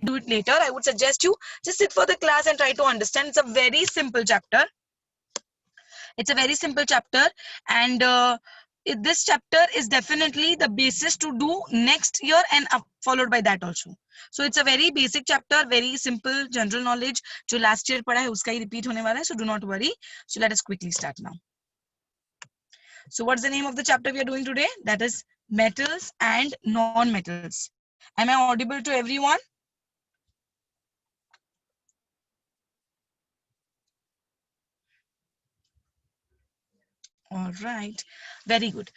do it later. I would suggest you just sit for the class and try to understand. It's a very simple chapter. It's a very simple chapter, and this chapter is definitely the basis to do next year and followed by that also. So it's a very basic chapter, very simple general knowledge. जो last year पढ़ा है उसका ही repeat होने वाला है, so do not worry. So let us quickly start now. So what's the name of the chapter we are doing today? That is metals and non-metals. Am I audible to everyone? All right, very good.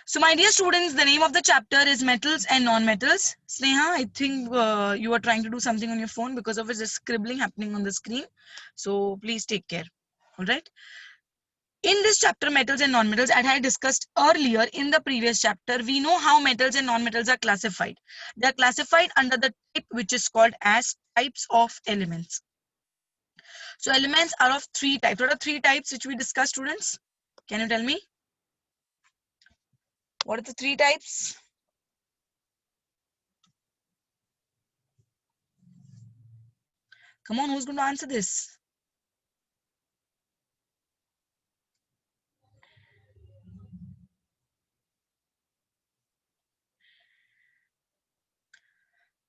So my dear students, the name of the chapter is metals and non-metals. Sneha, I think you are trying to do something on your phone because of the scribbling happening on the screen. So please take care. All right. In this chapter, metals and non-metals, as I discussed earlier in the previous chapter, we know how metals and non-metals are classified. They are classified under the type which is called as types of elements. So elements are of three types. What are three types which we discussed, students? Can you tell me? What are the three types? Come on, who's going to answer this?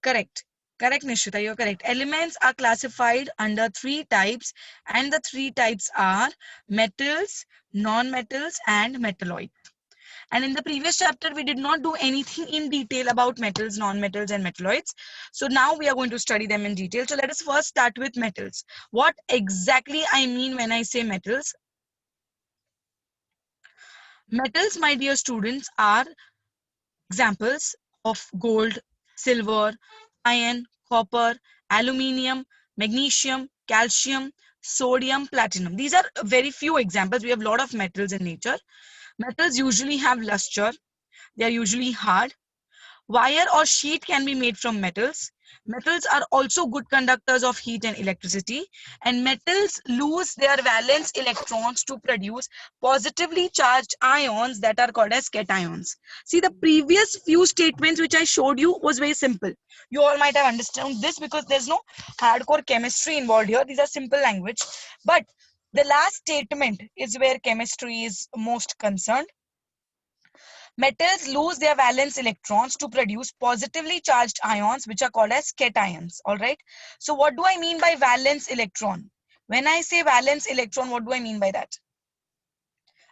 Correct. Correct, Nishita, you're correct. Elements are classified under three types, and the three types are metals, non-metals, and metalloid. And in the previous chapter, we did not do anything in detail about metals, non-metals, and metalloids. So now we are going to study them in detail. So let us first start with metals. What exactly I mean when I say metals? Metals, my dear students, are examples of gold, silver, iron, copper, aluminium, magnesium, calcium, sodium, platinum. These are very few examples. We have a lot of metals in nature. Metals usually have luster. They are usually hard. Wire or sheet can be made from metals. Metals are also good conductors of heat and electricity. And metals lose their valence electrons to produce positively charged ions that are called as cations. See, the previous few statements which I showed you was very simple. You all might have understood this because there's no hardcore chemistry involved here. These are simple language. But the last statement is where chemistry is most concerned. Metals lose their valence electrons to produce positively charged ions, which are called as cations. All right. So what do I mean by valence electron? When I say valence electron, what do I mean by that?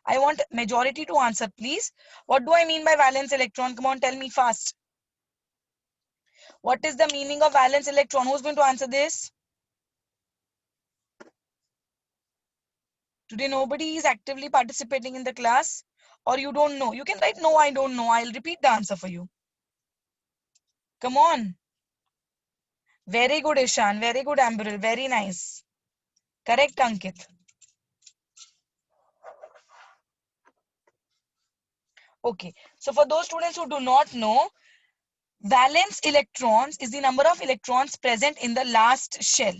I want majority to answer, please. What do I mean by valence electron? Come on, tell me fast. What is the meaning of valence electron? Who's going to answer this? Today, nobody is actively participating in the class, or you don't know. You can write, no, I don't know. I'll repeat the answer for you. Come on. Very good, Ishan. Very good, Amberil. Very nice. Correct, Ankit. Okay. So for those students who do not know, valence electrons is the number of electrons present in the last shell.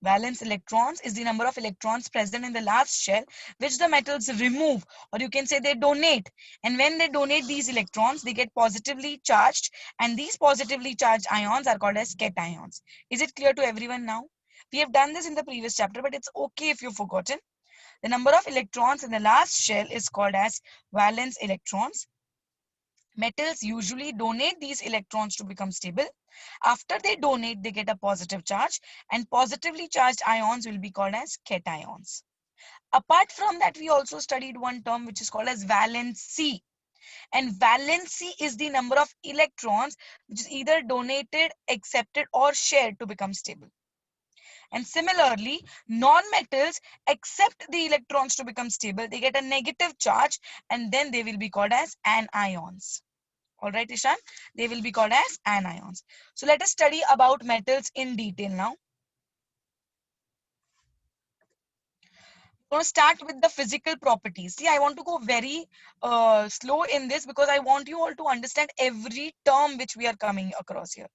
Valence electrons is the number of electrons present in the last shell, which the metals remove, or you can say they donate. And when they donate these electrons, they get positively charged, and these positively charged ions are called as cations. Is it clear to everyone now? We have done this in the previous chapter, but it's okay if you've forgotten. The number of electrons in the last shell is called as valence electrons. Metals usually donate these electrons to become stable. After they donate, they get a positive charge, and positively charged ions will be called as cations. Apart from that, we also studied one term which is called as valency. And valency is the number of electrons which is either donated, accepted, or shared to become stable. And similarly, non-metals accept the electrons to become stable. They get a negative charge, and then they will be called as anions. All right, Ishan, they will be called as anions. So let us study about metals in detail now. I'm going to start with the physical properties. See, I want to go very slow in this because I want you all to understand every term which we are coming across here.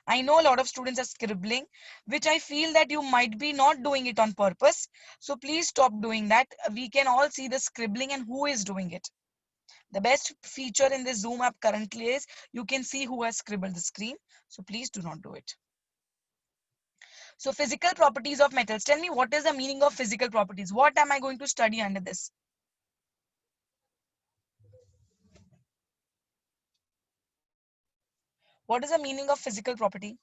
I know a lot of students are scribbling, which I feel that you might be not doing it on purpose. So please stop doing that. We can all see the scribbling and who is doing it. The best feature in this Zoom app currently is you can see who has scribbled the screen. So please do not do it. So physical properties of metals. Tell me, what is the meaning of physical properties? What am I going to study under this? What is the meaning of physical property?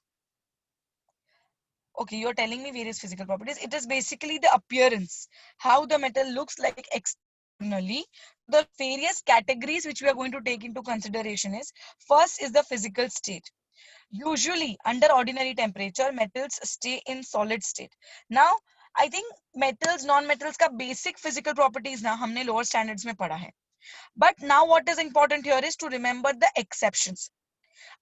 Okay, you're telling me various physical properties. It is basically the appearance, how the metal looks like externally. The various categories which we are going to take into consideration is, first is the physical state. Usually under ordinary temperature, metals stay in solid state. Now, I think metals, non-metals का basic physical properties ना हमने lower standards में पढ़ा है. But now what is important here is to remember the exceptions.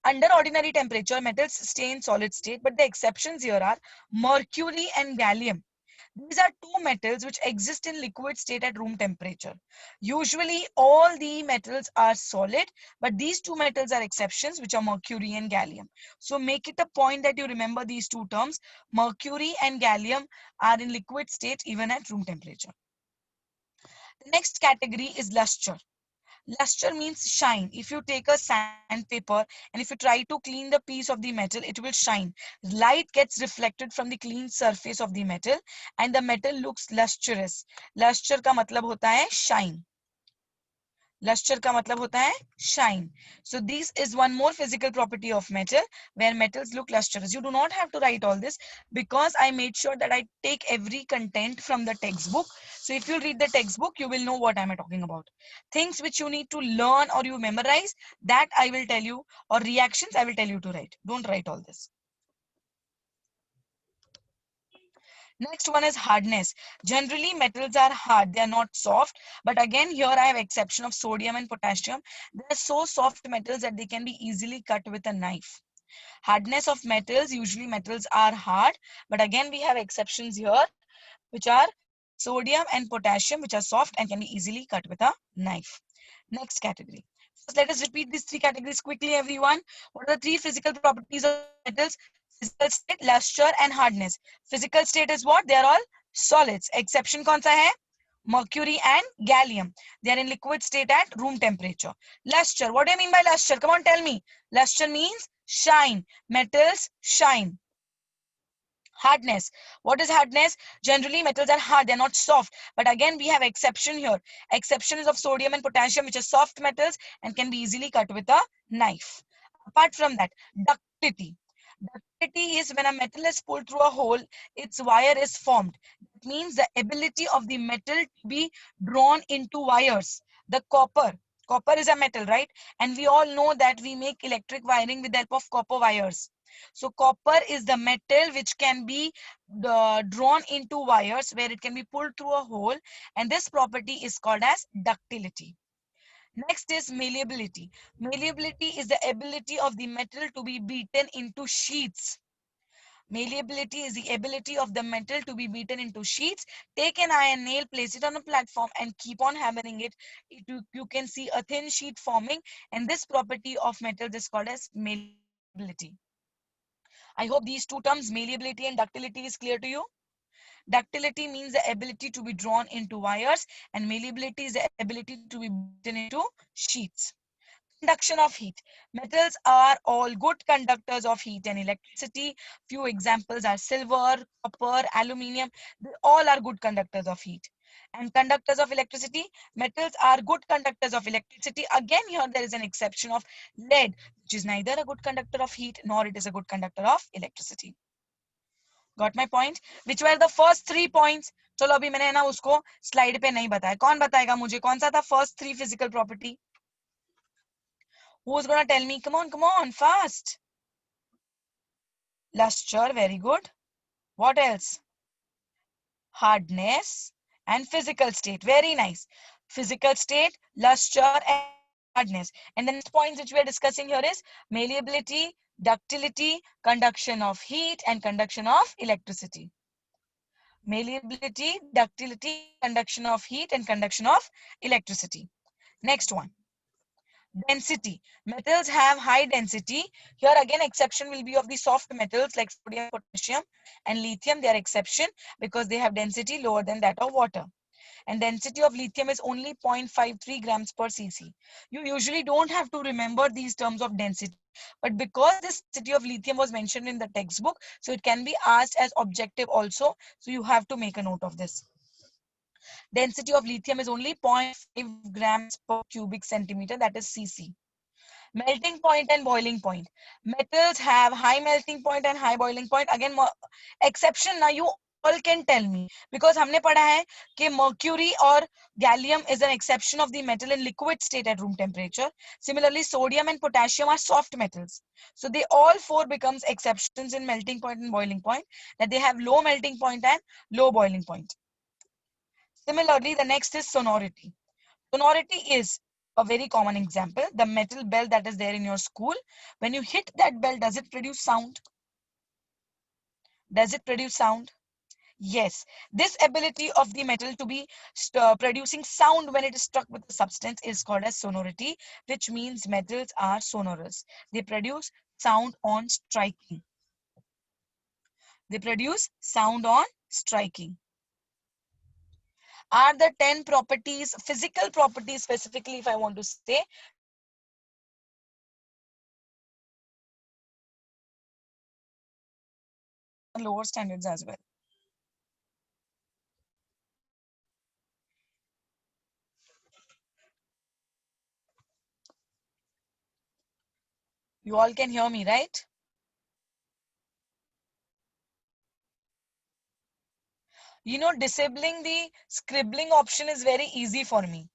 Under ordinary temperature, metals stay in solid state, but the exceptions here are mercury and gallium. These are two metals which exist in liquid state at room temperature. Usually, all the metals are solid, but these two metals are exceptions, which are mercury and gallium. So make it a point that you remember these two terms. Mercury and gallium are in liquid state even at room temperature. The next category is luster. Luster means shine. If you take a sandpaper and if you try to clean the piece of the metal, it will shine. Light gets reflected from the clean surface of the metal and the metal looks lustrous. Luster का मतलब होता है shine. Luster का मतलब होता है shine. So this is one more physical property of metal where metals look lustrous. You do not have to write all this because I made sure that I take every content from the textbook. So if you read the textbook, you will know what I am talking about. Things which you need to learn or you memorize, that I will tell you, or reactions I will tell you to write. Don't write all this. Next one is hardness. Generally, metals are hard. They are not soft. But again, here I have exception of sodium and potassium. They are so soft metals that they can be easily cut with a knife. Hardness of metals, usually metals are hard. But again, we have exceptions here, which are sodium and potassium, which are soft and can be easily cut with a knife. Next category. First, let us repeat these three categories quickly, everyone. What are the three physical properties of metals? Physical state, luster, and hardness. Physical state is what? They are all solids. Exception कौन सा है? Mercury and gallium. They are in liquid state at room temperature. Luster. What do you mean by luster? Come on, tell me. Luster means shine. Metals shine. Hardness. What is hardness? Generally, metals are hard. They're not soft. But again, we have exception here. Exception is of sodium and potassium, which are soft metals and can be easily cut with a knife. Apart from that, ductility. Ductility is when a metal is pulled through a hole, its wire is formed. It means the ability of the metal to be drawn into wires. The copper. Copper is a metal, right? And we all know that we make electric wiring with the help of copper wires. So copper is the metal which can be drawn into wires where it can be pulled through a hole, and this property is called as ductility. Next is malleability. Malleability is the ability of the metal to be beaten into sheets. Malleability is the ability of the metal to be beaten into sheets. Take an iron nail, place it on a platform and keep on hammering it. You can see a thin sheet forming, and this property of metals is called as malleability. I hope these two terms, malleability and ductility, is clear to you. Ductility means the ability to be drawn into wires, and malleability is the ability to be beaten into sheets. Conduction of heat. Metals are all good conductors of heat and electricity. Few examples are silver, copper, aluminium. They all are good conductors of heat. And conductors of electricity. Metals are good conductors of electricity. Again, here there is an exception of lead, which is neither a good conductor of heat nor it is a good conductor of electricity. Got my point? Which were the first 3 points? चलो अभी मैंने ना उसको slide पे नहीं बताया. कौन बताएगा मुझे कौन सा था first 3 physical property? Who's gonna tell me? Come on, fast. Luster, very good. What else? Hardness and physical state. Very nice. Physical state, luster, and hardness. And the next points which we are discussing here is malleability, ductility, conduction of heat, and conduction of electricity. Malleability, ductility, conduction of heat, and conduction of electricity. Next one. Density. Metals have high density. Here again, exception will be of the soft metals like sodium, potassium, and lithium. They are exception because they have density lower than that of water. and density of lithium is only 0.53 grams per cc. You usually don't have to remember these terms of density, but because this density of lithium was mentioned in the textbook, so it can be asked as objective also. So you have to make a note of this. Density of lithium is only 0.5 grams per cubic centimeter, that is cc. Melting point and boiling point. Metals have high melting point and high boiling point. Again, exception now you all can tell me, because हमने पढ़ा है कि mercury or gallium is an exception of the metal in liquid state at room temperature. Similarly, sodium and potassium are soft metals. So they all four becomes exceptions in melting point and boiling point, that they have low melting point and low boiling point. Similarly, the next is sonority. Sonority is a very common example. The metal bell that is there in your school, when you hit that bell, does it produce sound? Does it produce sound? Yes. This ability of the metal to be producing sound when it is struck with a substance is called as sonority, which means metals are sonorous. They produce sound on striking. They produce sound on striking. Are the 10 properties, physical properties specifically, if I want to say, lower standards as well? You all can hear me, right? You know, disabling the scribbling option is very easy for me.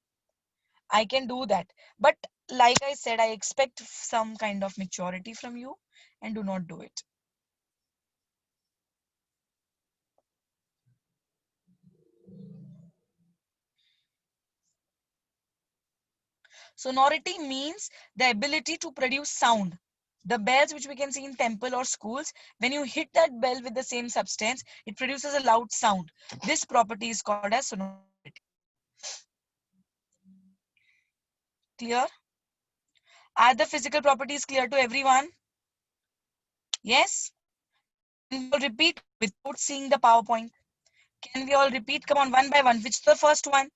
I can do that. But like I said, I expect some kind of maturity from you, and do not do it. Sonority means the ability to produce sound. The bells which we can see in temple or schools, when you hit that bell with the same substance, it produces a loud sound. This property is called as sonority. Clear? Are the physical properties clear to everyone? Yes? Can we all repeat without seeing the PowerPoint? Can we all repeat? Come on, one by one. Which is the first one?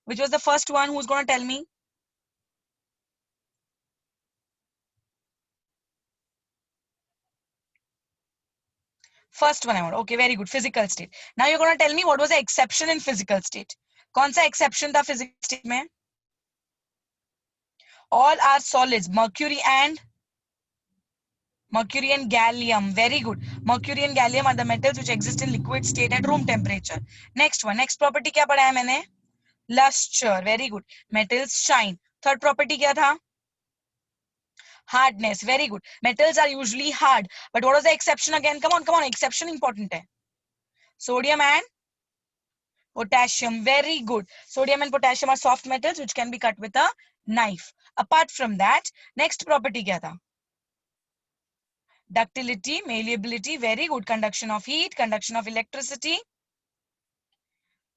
Which was the first one? Who's going to tell me? First one I want. Okay, very good. Physical state. Now you're going to tell me what was the exception in physical state. कौन सा exception था physical state में? All are solids. Mercury and gallium. Very good. Mercury and gallium are the metals which exist in liquid state at room temperature. Next one. Next property क्या पढ़ा है मैंने? Luster. Very good. Metals shine. Third property क्या था? Hardness. Very good. Metals are usually hard. But what was the exception again? Come on. Exception important hai. Sodium and potassium. Very good. Sodium and potassium are soft metals which can be cut with a knife. Apart from that, next property kya tha? Ductility, malleability. Very good. Conduction of heat, conduction of electricity.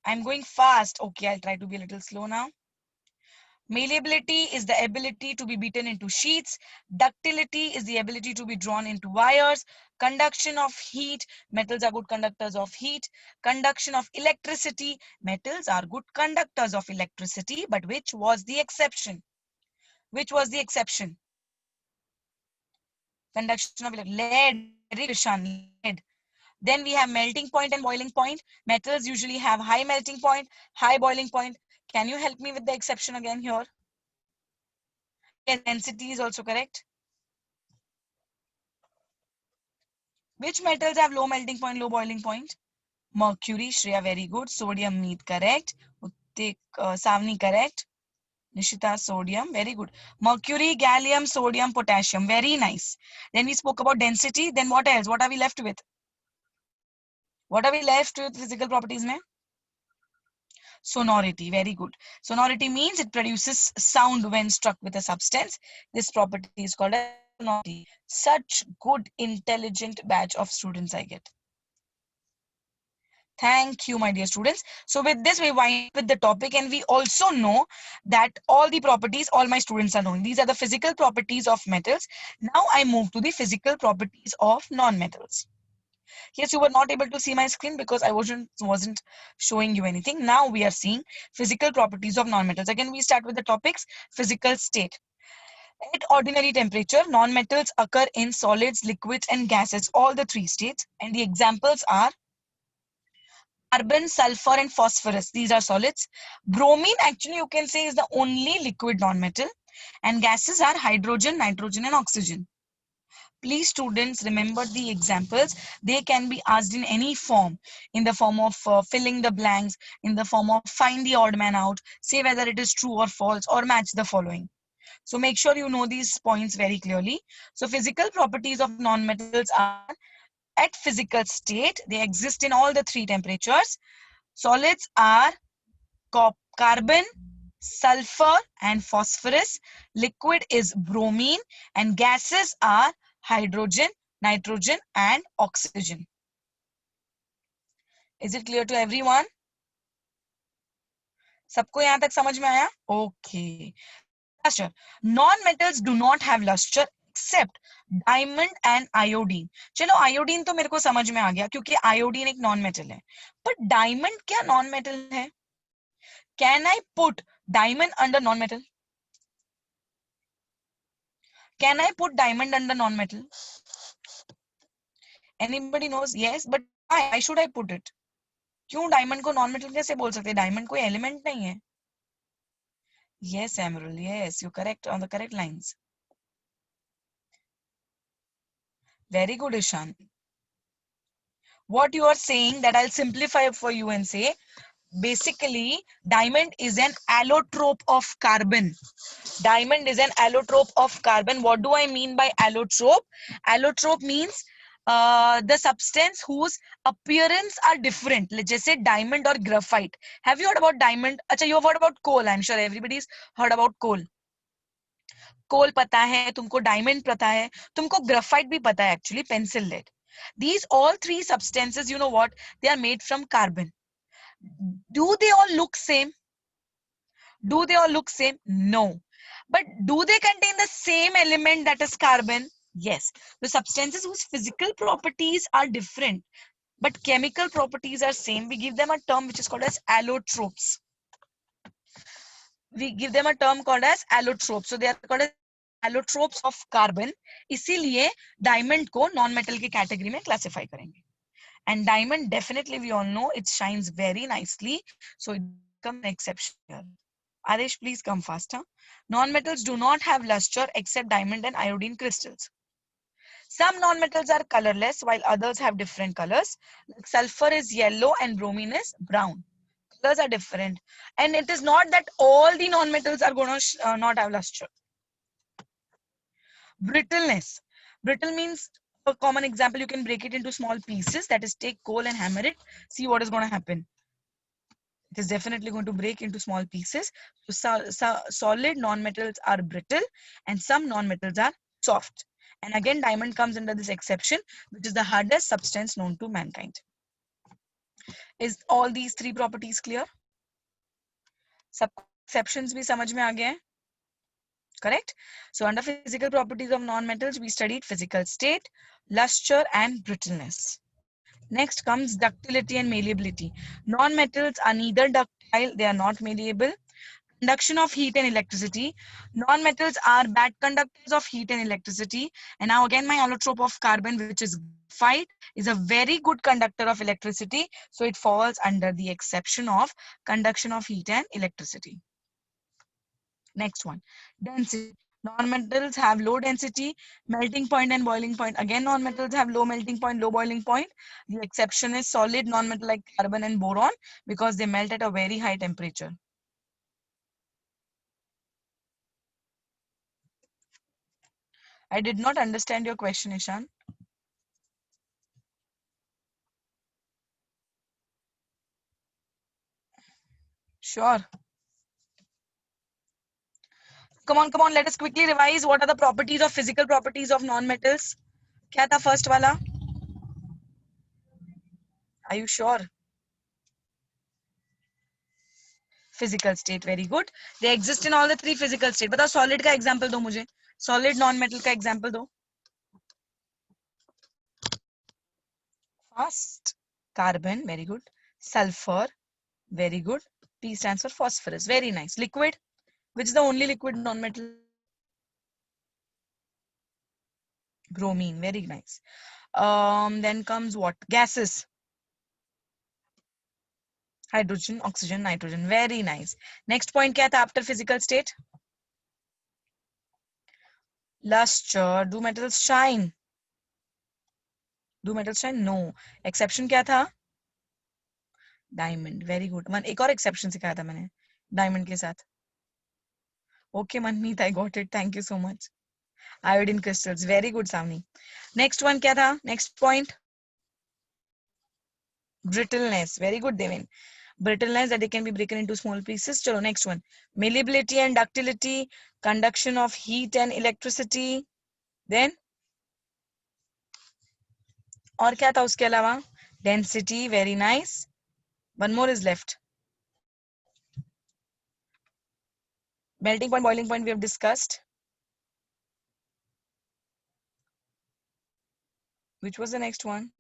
I'm going fast. Okay, I'll try to be a little slow now. Malleability is the ability to be beaten into sheets. Ductility is the ability to be drawn into wires. Conduction of heat, metals are good conductors of heat. Conduction of electricity, metals are good conductors of electricity. But which was the exception? Which was the exception? Conduction of lead. Lead. Then we have melting point and boiling point. Metals usually have high melting point, high boiling point. Can you help me with the exception again here? Yes, density is also correct. Which metals have low melting point, low boiling point? Mercury, Shreya, very good. Sodium, Meet, correct. Uttik, Savni, correct. Nishita, sodium, very good. Mercury, gallium, sodium, potassium, very nice. Then we spoke about density. Then what else? What are we left with? What are we left with physical properties, mein? Sonority, very good. Sonority means it produces sound when struck with a substance. This property is called a sonority. Such good, intelligent batch of students I get. Thank you, my dear students. So with this, we wind up with the topic, and we also know that all the properties, all my students are knowing. These are the physical properties of metals. Now I move to the physical properties of non-metals. Yes, you were not able to see my screen because I wasn't showing you anything. Now we are seeing physical properties of nonmetals. Again, we start with the topics. Physical state. At ordinary temperature, nonmetals occur in solids, liquids, and gases, all the three states. And the examples are carbon, sulfur, and phosphorus. These are solids. Bromine, actually, you can say, is the only liquid nonmetal. And gases are hydrogen, nitrogen, and oxygen. Please, students, remember the examples. They can be asked in any form, in the form of filling the blanks, in the form of find the odd man out, say whether it is true or false, or match the following. So make sure you know these points very clearly. So physical properties of nonmetals are at physical state, they exist in all the three temperatures. Solids are carbon, sulfur, and phosphorus. Liquid is bromine, and gases are hydrogen, nitrogen, and oxygen. Is it clear to everyone? सबको यहाँ तक समझ में आया? Okay. Luster. Non-metals do not have luster except diamond and iodine. चलो iodine तो मेरे को समझ में आ गया क्योंकि iodine एक non-metal है. But diamond क्या non-metal है? Can I put diamond under non-metal? Can I put diamond under non-metal? Anybody knows? Yes, but why? Why should I put it? क्यों diamond को non-metal कैसे बोल सकते हैं? Diamond कोई element नहीं है. Yes, Emerald. Yes, you're correct on the correct lines. Very good, Ishan. What you are saying that I'll simplify for you and say, basically, diamond is an allotrope of carbon. Diamond is an allotrope of carbon. What do I mean by allotrope? Allotrope means the substance whose appearance are different. Let's just say diamond or graphite. Have you heard about diamond? Acha, you have heard about coal. I'm sure everybody's heard about coal. कोल पता है तुमको diamond पता है तुमको graphite भी पता है actually pencil lead these all three substances you know what they are made from carbon do they all look same no but do they contain the same element that is carbon yes the substances whose physical properties are different but chemical properties are same we give them a term which is called as allotropes so they are called as allotropes of carbon इसीलिए diamond को non metal की category में classify करेंगे and diamond definitely we all know it shines very nicely so it becomes an exception here. Adesh, please come faster. Non-metals do not have luster except diamond and iodine crystals. Some non-metals are colorless while others have different colors. Like sulfur is yellow and bromine is brown. Colors are different. And it is not that all the non-metals are going to not have luster. Brittleness. Brittle means a common example, you can break it into small pieces. That is, take coal and hammer it. See what is going to happen. It is definitely going to break into small pieces. So solid non-metals are brittle and some non-metals are soft. And again, diamond comes under this exception, which is the hardest substance known to mankind. Is all these three properties clear? Sub exceptions bhi samajh mein aa gaya hai? Correct? So under physical properties of non-metals, we studied physical state, luster, and brittleness. Next comes ductility and malleability. Non-metals are neither ductile, they are not malleable. Conduction of heat and electricity. Non-metals are bad conductors of heat and electricity. And now again, my allotrope of carbon, which is graphite, is a very good conductor of electricity. So it falls under the exception of conduction of heat and electricity. Next one, density. Non-metals have low density, melting point and boiling point. Again, non-metals have low melting point, low boiling point. The exception is solid non-metal like carbon and boron because they melt at a very high temperature. I did not understand your question, Ishan. Sure. Come on, let us quickly revise. What are the properties of physical properties of non-metals? Kya tha first wala? Are you sure? Physical state, very good. They exist in all the three physical state. Batao solid ka example do mujhe. Solid non-metal ka example do. Fast. Carbon, very good. Sulfur, very good. P stands for phosphorus, very nice. Liquid, which is the only liquid non-metal? Bromine, very nice. Then comes what? Gases. Hydrogen, oxygen, nitrogen, very nice. Next point क्या था after physical state? Luster. Do metals shine? Do metals shine? No. Exception क्या था? Diamond, very good. एक और exception सिखाया था मैंने diamond के साथ. Okay, Manmeet, I got it. Thank you so much. Iodine crystals, very good, Savni. Next one क्या था? Next point. Brittleness, very good, Devin. Brittleness that they can be broken into small pieces. Chalo, next one. Malleability and ductility, conduction of heat and electricity. Then और क्या था उसके अलावा? Density, very nice. One more is left. Melting point, boiling point we have discussed. Which was the next one?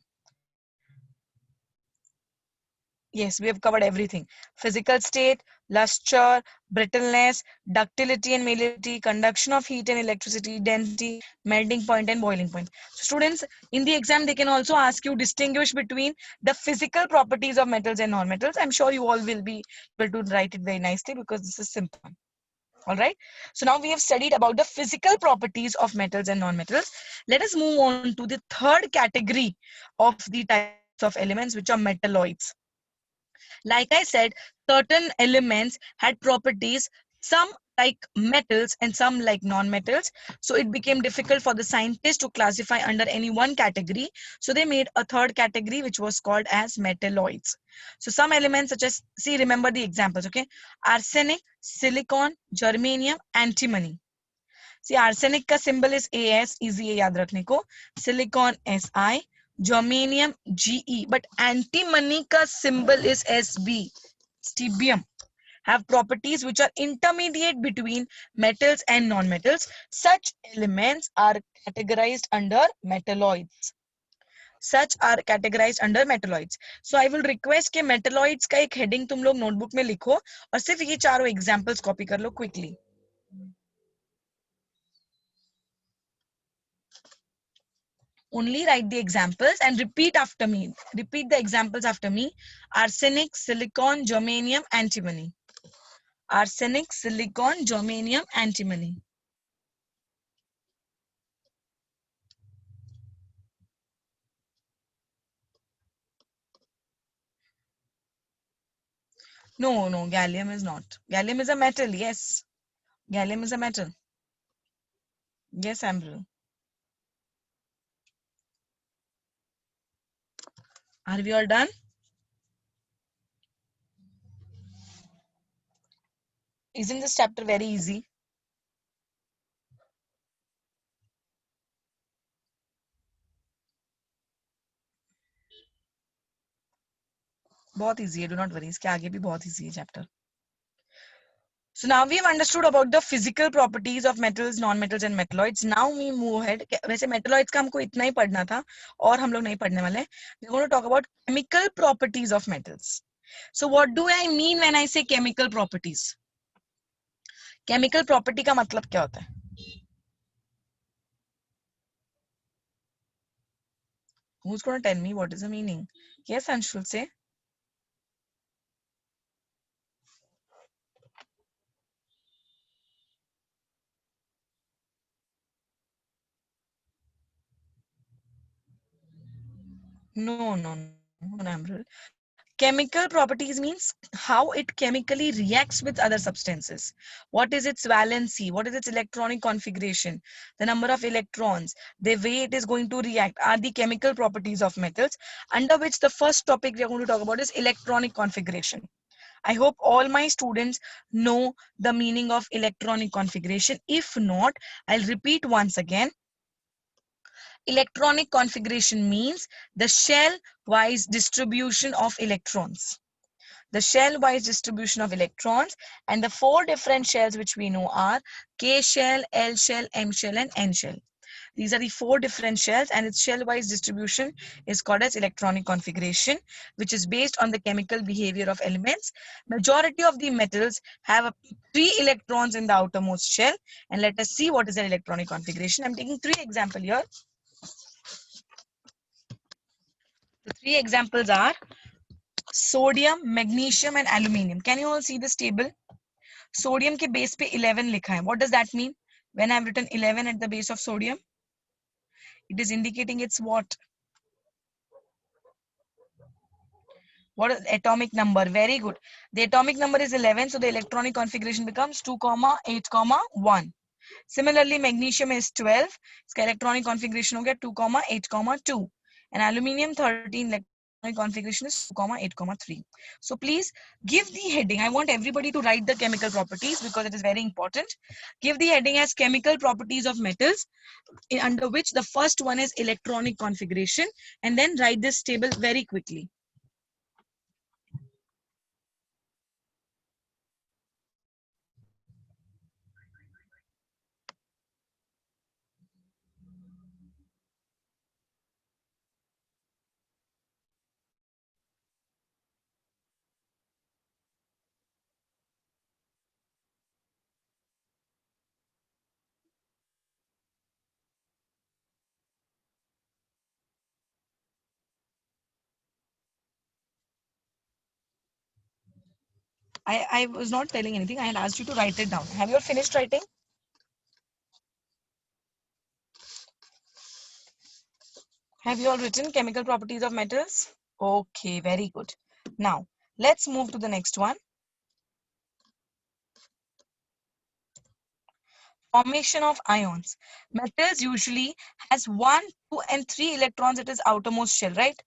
Yes, we have covered everything. Physical state, luster, brittleness, ductility and malleability, conduction of heat and electricity, density, melting point and boiling point. So students, in the exam, they can also ask you distinguish between the physical properties of metals and non-metals. I'm sure you all will be able to write it very nicely because this is simple. All right. So now we have studied about the physical properties of metals and non-metals. Let us move on to the third category of the types of elements, which are metalloids. Like I said, certain elements had properties, some like metals and some like non-metals. So it became difficult for the scientists to classify under any one category. So they made a third category, which was called as metalloids. So some elements such as, see, remember the examples, okay? Arsenic, silicon, germanium, antimony. See, arsenic का symbol is AS, easy है याद रखने को. Silicon SI, germanium GE, but antimony ka symbol is SB, strontium, have properties which are intermediate between metals and non-metals. Such elements are categorized under metalloids. Such are categorized under metalloids. So I will request कि metalloids का एक heading तुम लोग notebook में लिखो और सिर्फ ये चारों examples copy कर लो quickly. Only write the examples and repeat after me. Repeat the examples after me. Arsenic, silicon, germanium, antimony. Arsenic, silicon, germanium, antimony. No, no, gallium is not. Gallium is a metal, yes. Gallium is a metal. Yes, Ambril. Are we all done? Isn't this chapter very easy? बहुत easy है, do not worry. इसके आगे भी बहुत easy है chapter. So now we have understood about the physical properties of metals, non-metals and metalloids. Now we move ahead. वैसे metalloids का हमको इतना ही पढ़ना था और हम लोग नहीं पढ़ने वाले. We're going to talk about chemical properties of metals. So what do I mean when I say chemical properties? Chemical property का मतलब क्या होता है? Who's going to tell me what is the meaning? Yes, Anshul, say. No, no, no, Amrul. Chemical properties means how it chemically reacts with other substances. What is its valency? What is its electronic configuration? The number of electrons, the way it is going to react are the chemical properties of metals, under which the first topic we are going to talk about is electronic configuration. I hope all my students know the meaning of electronic configuration. If not, I'll repeat once again. Electronic configuration means the shell-wise distribution of electrons. The shell-wise distribution of electrons, and the four different shells which we know are K shell, L shell, M shell and N shell. These are the 4 different shells, and its shell-wise distribution is called as electronic configuration, which is based on the chemical behavior of elements. Majority of the metals have 3 electrons in the outermost shell, and let us see what is their electronic configuration. I'm taking 3 examples here. The 3 examples are sodium, magnesium, and aluminium. Can you all see this table? Sodium के base पे 11 लिखा है. What does that mean? When I've written 11 at the base of sodium, it is indicating it's what? What is atomic number? Very good. The atomic number is 11, so the electronic configuration becomes 2, 8, 1. Similarly, magnesium is 12. इसका electronic configuration हो गया 2, 8, 2. And aluminium 13, electronic configuration is 2, 8, 3. So please give the heading. I want everybody to write the chemical properties because it is very important. Give the heading as chemical properties of metals, under which the first one is electronic configuration, and then write this table very quickly. I was not telling anything. I had asked you to write it down. Have you all finished writing? Have you all written chemical properties of metals? Okay, very good. Now, let's move to the next one. Formation of ions. Metals usually has 1, 2, and 3 electrons at its outermost shell, right?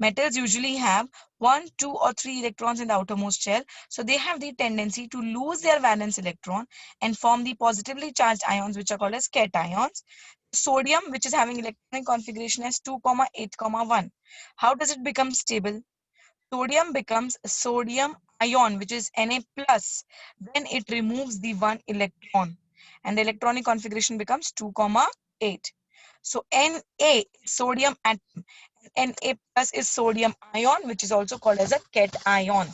Metals usually have 1, 2, or 3 electrons in the outermost shell. So they have the tendency to lose their valence electron and form the positively charged ions, which are called as cations. Sodium, which is having electronic configuration as 2, 8, 1. How does it become stable? Sodium becomes sodium ion, which is Na plus, when it removes the 1 electron. And the electronic configuration becomes 2, 8. So Na, sodium atom. Na plus is sodium ion, which is also called as a cation.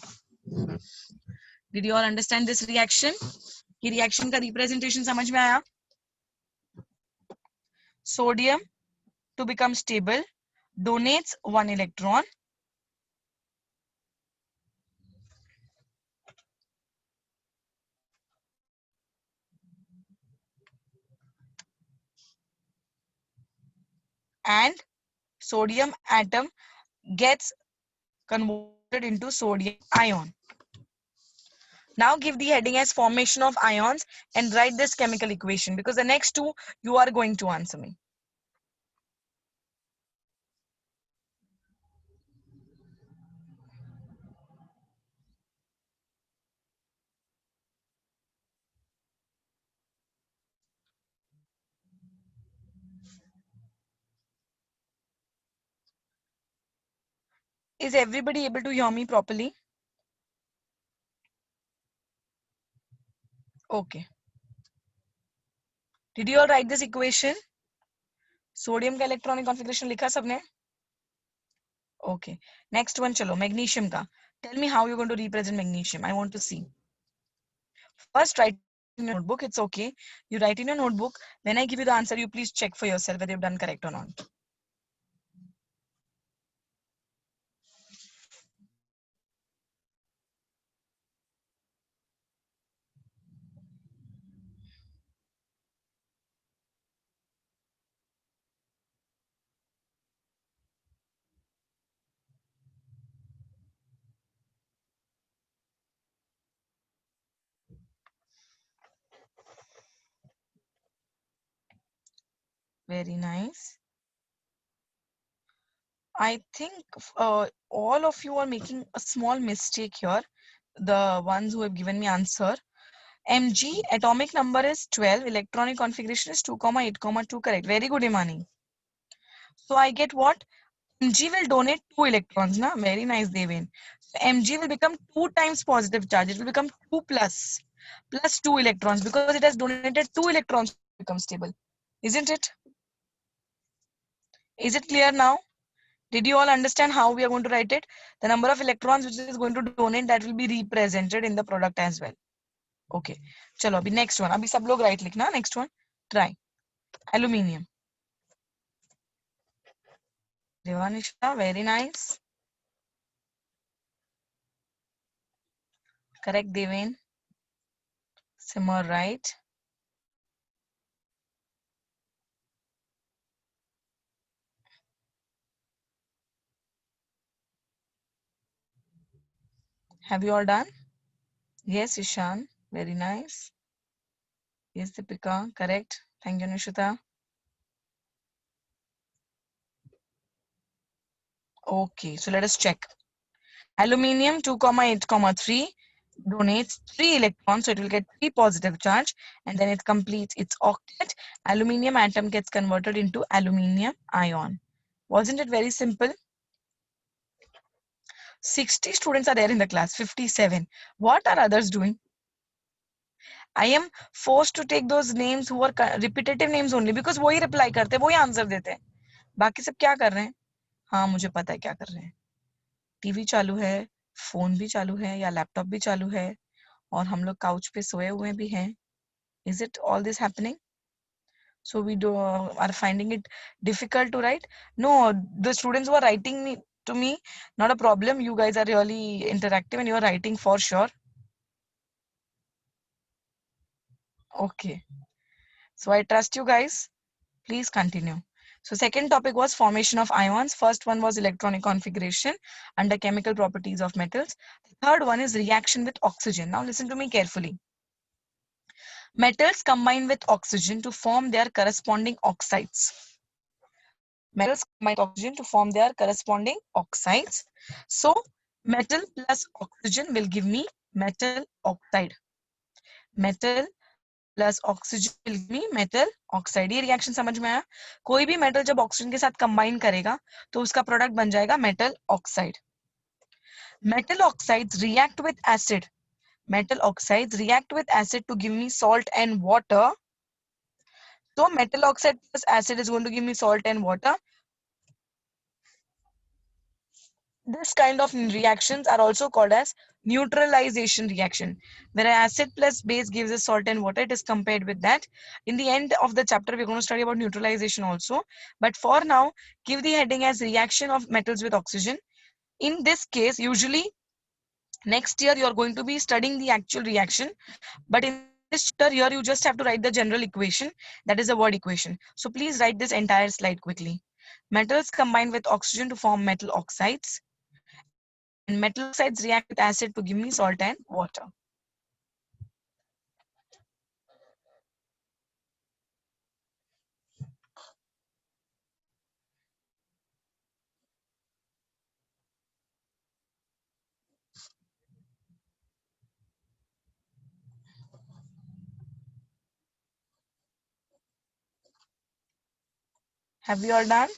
Did you all understand this reaction? ये reaction का representation समझ में आया? Sodium, to become stable, donates 1 electron. And sodium atom gets converted into sodium ion. Now give the heading as formation of ions and write this chemical equation, because the next 2 you are going to answer me. Is everybody able to hear me properly? Okay. Did you all write this equation? Sodium का electronic configuration लिखा सबने? Okay. Next one चलो, magnesium का. Tell me how you're going to represent magnesium. I want to see. First write in your notebook. It's okay. You write in your notebook. When I give you the answer, you please check for yourself whether you've done correct or not. Very nice. I think all of you are making a small mistake here. The ones who have given me answer. Mg, atomic number is 12. Electronic configuration is 2, 8, 2. Correct. Very good, Imani. So I get what? Mg will donate 2 electrons. Na? Very nice, Devin. So Mg will become 2 times positive charge. It will become 2 plus 2 electrons, because it has donated 2 electrons to become stable. Isn't it? Is it clear now? Did you all understand how we are going to write it? The number of electrons which is going to donate, that will be represented in the product as well. Okay. चलो अभी next one. अभी सब लोग right लिखना. Next one. Try. Aluminium. Devanisha, very nice. Correct, Deven. Simmer, right. Have you all done? Yes, Ishan. Very nice. Yes, Deepika. Correct. Thank you, Nishita. Okay, so let us check. Aluminium 2,8,3 donates 3 electrons, so it will get 3 positive charge, and then it completes its octet. Aluminium atom gets converted into aluminium ion. Wasn't it very simple? 60 students are there in the class, 57. What are others doing? I am forced to take those names who are repetitive names only because वही reply करते हैं, वही answer देते हैं. बाकी सब क्या कर रहे हैं? हाँ, मुझे पता है क्या कर रहे हैं. टीवी चालू है, फोन भी चालू है या लैपटॉप भी चालू है और हम लोग काउच पे सोए हुए भी हैं. Is it all this happening? So we are finding it difficult to write? No, the students who are writing to me, not a problem. You guys are really interactive and you are writing for sure. Okay. So I trust you guys. Please continue. So second topic was formation of ions. First one was electronic configuration under chemical properties of metals. The third one is reaction with oxygen. Now listen to me carefully. Metals combine with oxygen to form their corresponding oxides. Metals combine with oxygen to form their corresponding oxides. So metal plus oxygen will give me metal oxide. Metal plus oxygen will give me metal oxide. ये reaction समझ में आया? कोई भी metal जब oxygen के साथ combine करेगा तो उसका प्रोडक्ट बन जाएगा metal oxide. Metal oxides react with acid. Metal oxides react with acid to give me salt and water. So metal oxide plus acid is going to give me salt and water. This kind of reactions are also called as neutralization reaction. Where acid plus base gives us salt and water, it is compared with that. In the end of the chapter, we're going to study about neutralization also. But for now, give the heading as reaction of metals with oxygen. In this case, usually next year you are going to be studying the actual reaction. But in this chapter here, you just have to write the general equation. That is a word equation. So please write this entire slide quickly. Metals combine with oxygen to form metal oxides. And metal oxides react with acid to give me salt and water. Have we all done?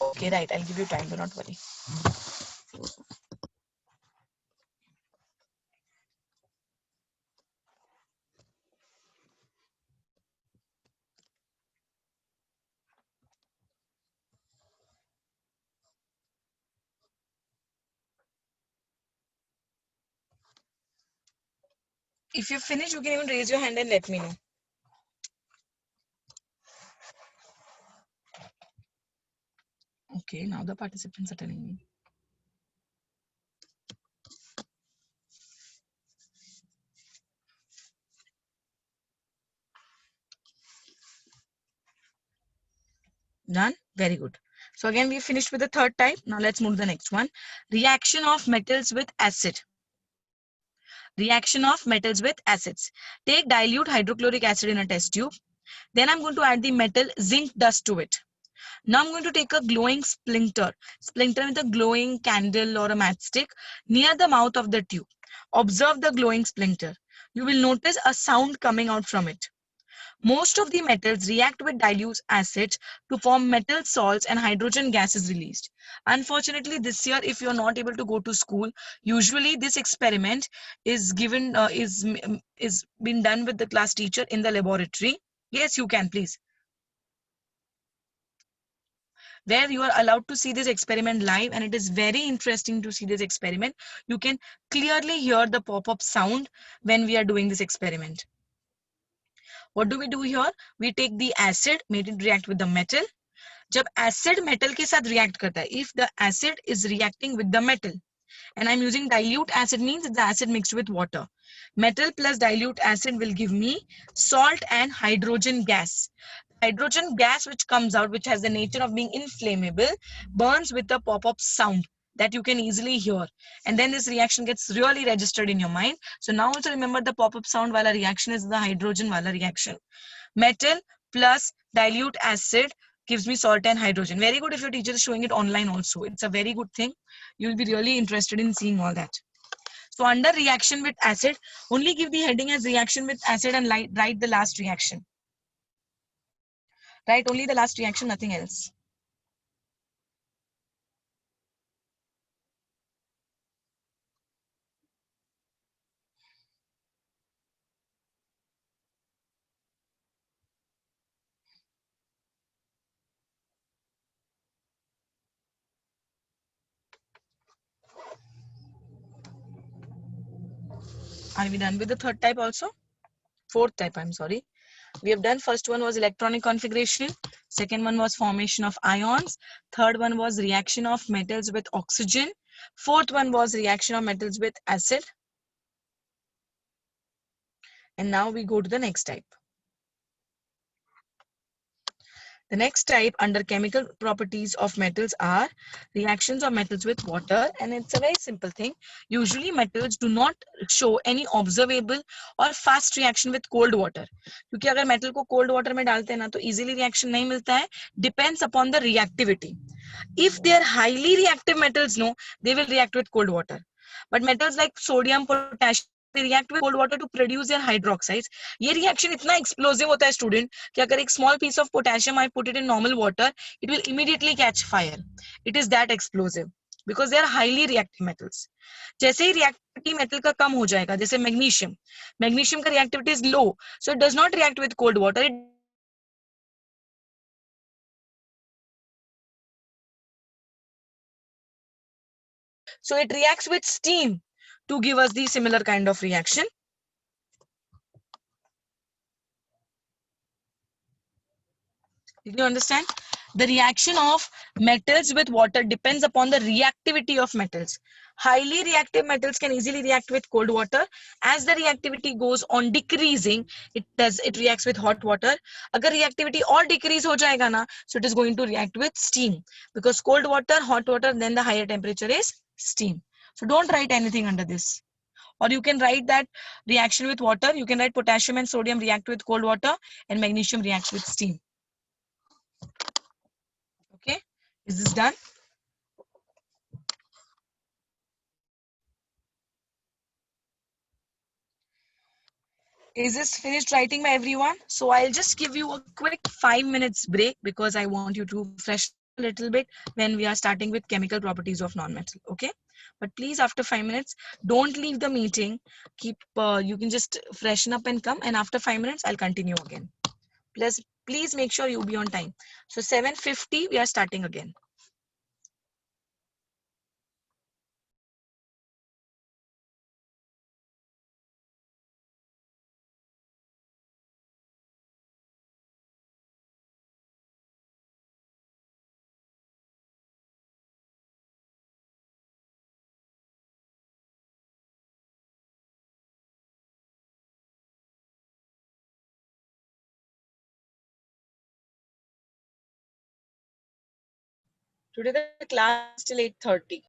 Okay, right. I'll give you time. Do not worry. If you finish, you can even raise your hand and let me know. Okay, now the participants are telling me. Done? Very good. So again, we finished with the third type. Now let's move to the next one. Reaction of metals with acid. Reaction of metals with acids. Take dilute hydrochloric acid in a test tube. Then I'm going to add the metal zinc dust to it. Now I'm going to take a glowing splinter with a glowing candle or a matchstick near the mouth of the tube. Observe the glowing splinter. You will notice a sound coming out from it. Most of the metals react with dilute acids to form metal salts and hydrogen gas is released. Unfortunately, this year, if you're not able to go to school, usually this experiment is given, is been done with the class teacher in the laboratory. Yes, you can please. Where you are allowed to see this experiment live, and it is very interesting to see this experiment. You can clearly hear the pop-up sound when we are doing this experiment. What do we do here? We take the acid, made it react with the metal. जब acid metal के साथ react करता है, if the acid is reacting with the metal, and I'm using dilute acid means it's the acid mixed with water. Metal plus dilute acid will give me salt and hydrogen gas. Hydrogen gas which comes out, which has the nature of being inflammable, burns with a pop-up sound that you can easily hear. And then this reaction gets really registered in your mind. So now also remember the pop-up sound wala reaction is the hydrogen wala reaction. Metal plus dilute acid gives me salt and hydrogen. Very good if your teacher is showing it online also. It's a very good thing. You'll be really interested in seeing all that. So under reaction with acid, only give the heading as reaction with acid and write the last reaction. Write only the last reaction, nothing else. Are we done with the third type also? Fourth type, I'm sorry. We have done first one was electronic configuration. Second one was formation of ions. Third one was reaction of metals with oxygen. Fourth one was reaction of metals with acid. And now we go to the next type. The next type under chemical properties of metals are reactions of metals with water, and it's a very simple thing. Usually metals do not show any observable or fast reaction with cold water. क्योंकि अगर metal को cold water में डालते हैं ना तो easily reaction नहीं मिलता है. Depends upon the reactivity. If they are highly reactive metals, no, they will react with cold water. But metals like sodium, potassium, they react with cold water to produce their hydroxides. ये reaction इतना explosive होता है student कि अगर एक small piece of potassium I put it in normal water, it will immediately catch fire. It is that explosive because they are highly reactive metals. जैसे ही reactivity metal का कम हो जाएगा, जैसे magnesium, magnesium का reactivity is low, so it does not react with cold water. So it reacts with steam to give us the similar kind of reaction. Did you understand? The reaction of metals with water depends upon the reactivity of metals. Highly reactive metals can easily react with cold water. As the reactivity goes on decreasing, it reacts with hot water. Agar reactivity or decrease ho jayega na, so it is going to react with steam. Because cold water, hot water, then the higher temperature is steam. So don't write anything under this. Or you can write that reaction with water. You can write potassium and sodium react with cold water and magnesium reacts with steam. Okay, is this done? Is this finished writing by everyone? So I'll just give you a quick 5 minutes break because I want you to freshen a little bit when we are starting with chemical properties of non-metal. Okay, but please after 5 minutes, don't leave the meeting. You can just freshen up and come, and after 5 minutes, I'll continue again. Please make sure you be on time. So 7:50, we are starting again. Today the class till 8:30.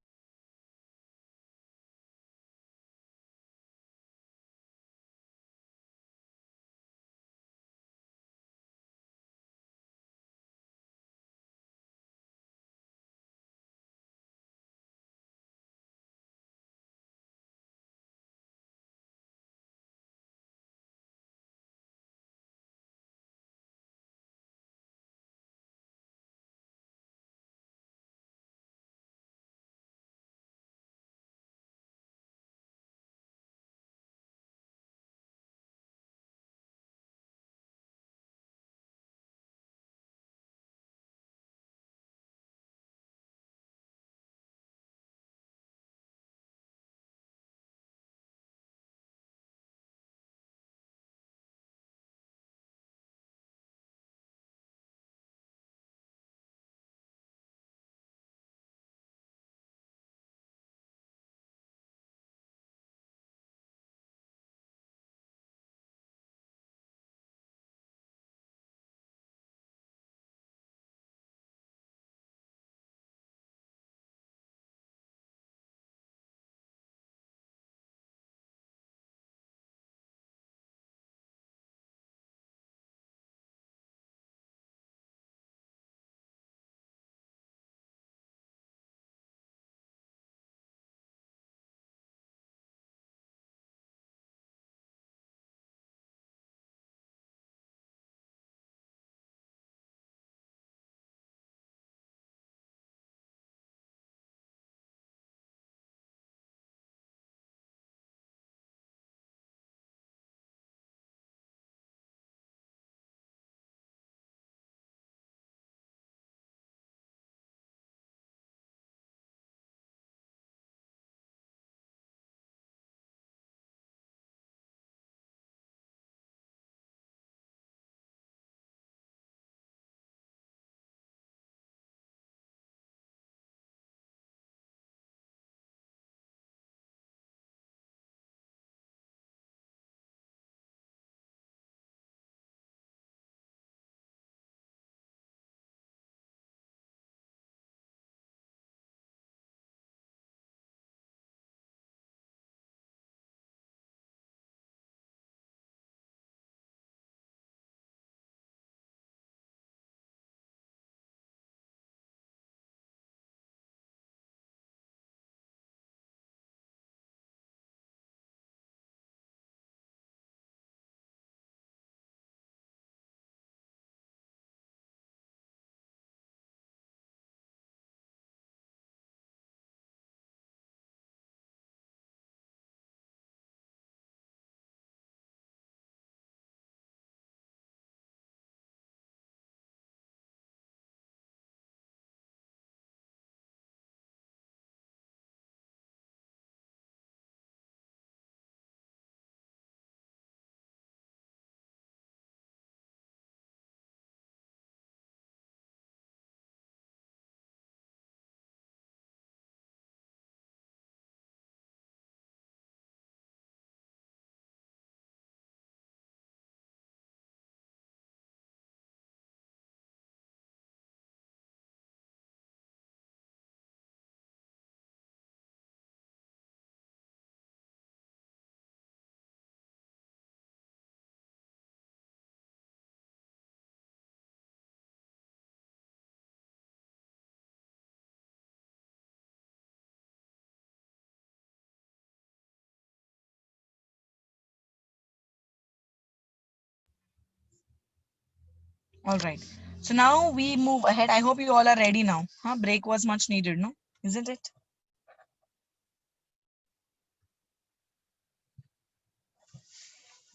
All right. So now we move ahead. I hope you all are ready now. Huh? Break was much needed, no? Isn't it?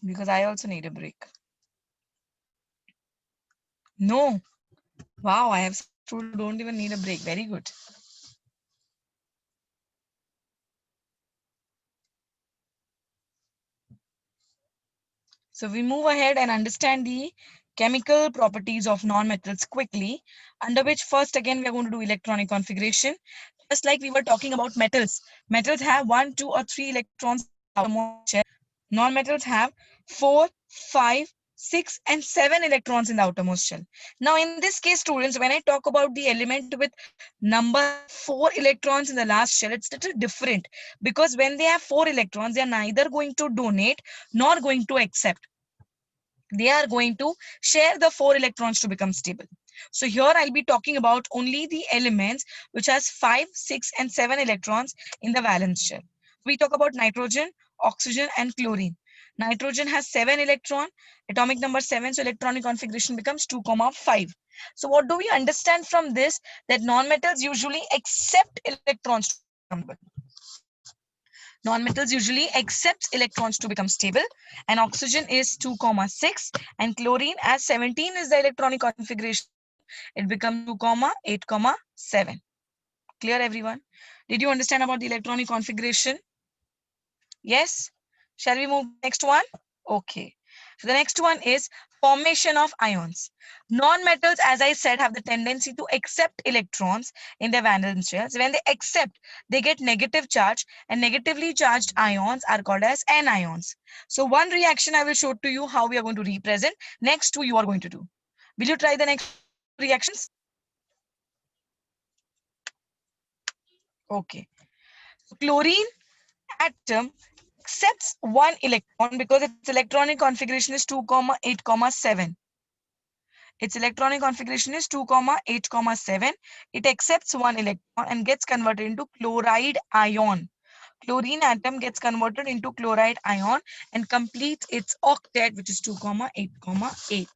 Because I also need a break. No. Wow, I have students who don't even need a break. Very good. So we move ahead and understand the chemical properties of non-metals quickly, under which first again we are going to do electronic configuration. Just like we were talking about metals. Metals have 1, 2 or 3 electrons in the outermost shell. Non-metals have 4, 5, 6 and 7 electrons in the outermost shell. Now in this case students, when I talk about the element with number 4 electrons in the last shell, it's little different because when they have 4 electrons, they are neither going to donate nor going to accept. They are going to share the 4 electrons to become stable. So here I'll be talking about only the elements which has 5, 6 and 7 electrons in the valence shell. We talk about nitrogen, oxygen and chlorine. Nitrogen has 7 electron, atomic number 7, so electronic configuration becomes 2, 5. So what do we understand from this? That non-metals usually accept electrons to become stable. Non-metals usually accepts electrons to become stable, and oxygen is 2, 6 and chlorine as 17 is the electronic configuration. It becomes 2, 8, 7. Clear everyone? Did you understand about the electronic configuration? Yes? Shall we move to the next one? Okay. So the next one is formation of ions. Non-metals, as I said, have the tendency to accept electrons in their valence shells. When they accept, they get negative charge, and negatively charged ions are called as anions. So one reaction I will show to you how we are going to represent. Next two you are going to do. Will you try the next reactions? Okay. Chlorine atom accepts one electron because its electronic configuration is 2, 8, 7. Its electronic configuration is 2, 8, 7. It accepts one electron and gets converted into chloride ion. Chlorine atom gets converted into chloride ion and completes its octet, which is 2, 8, 8.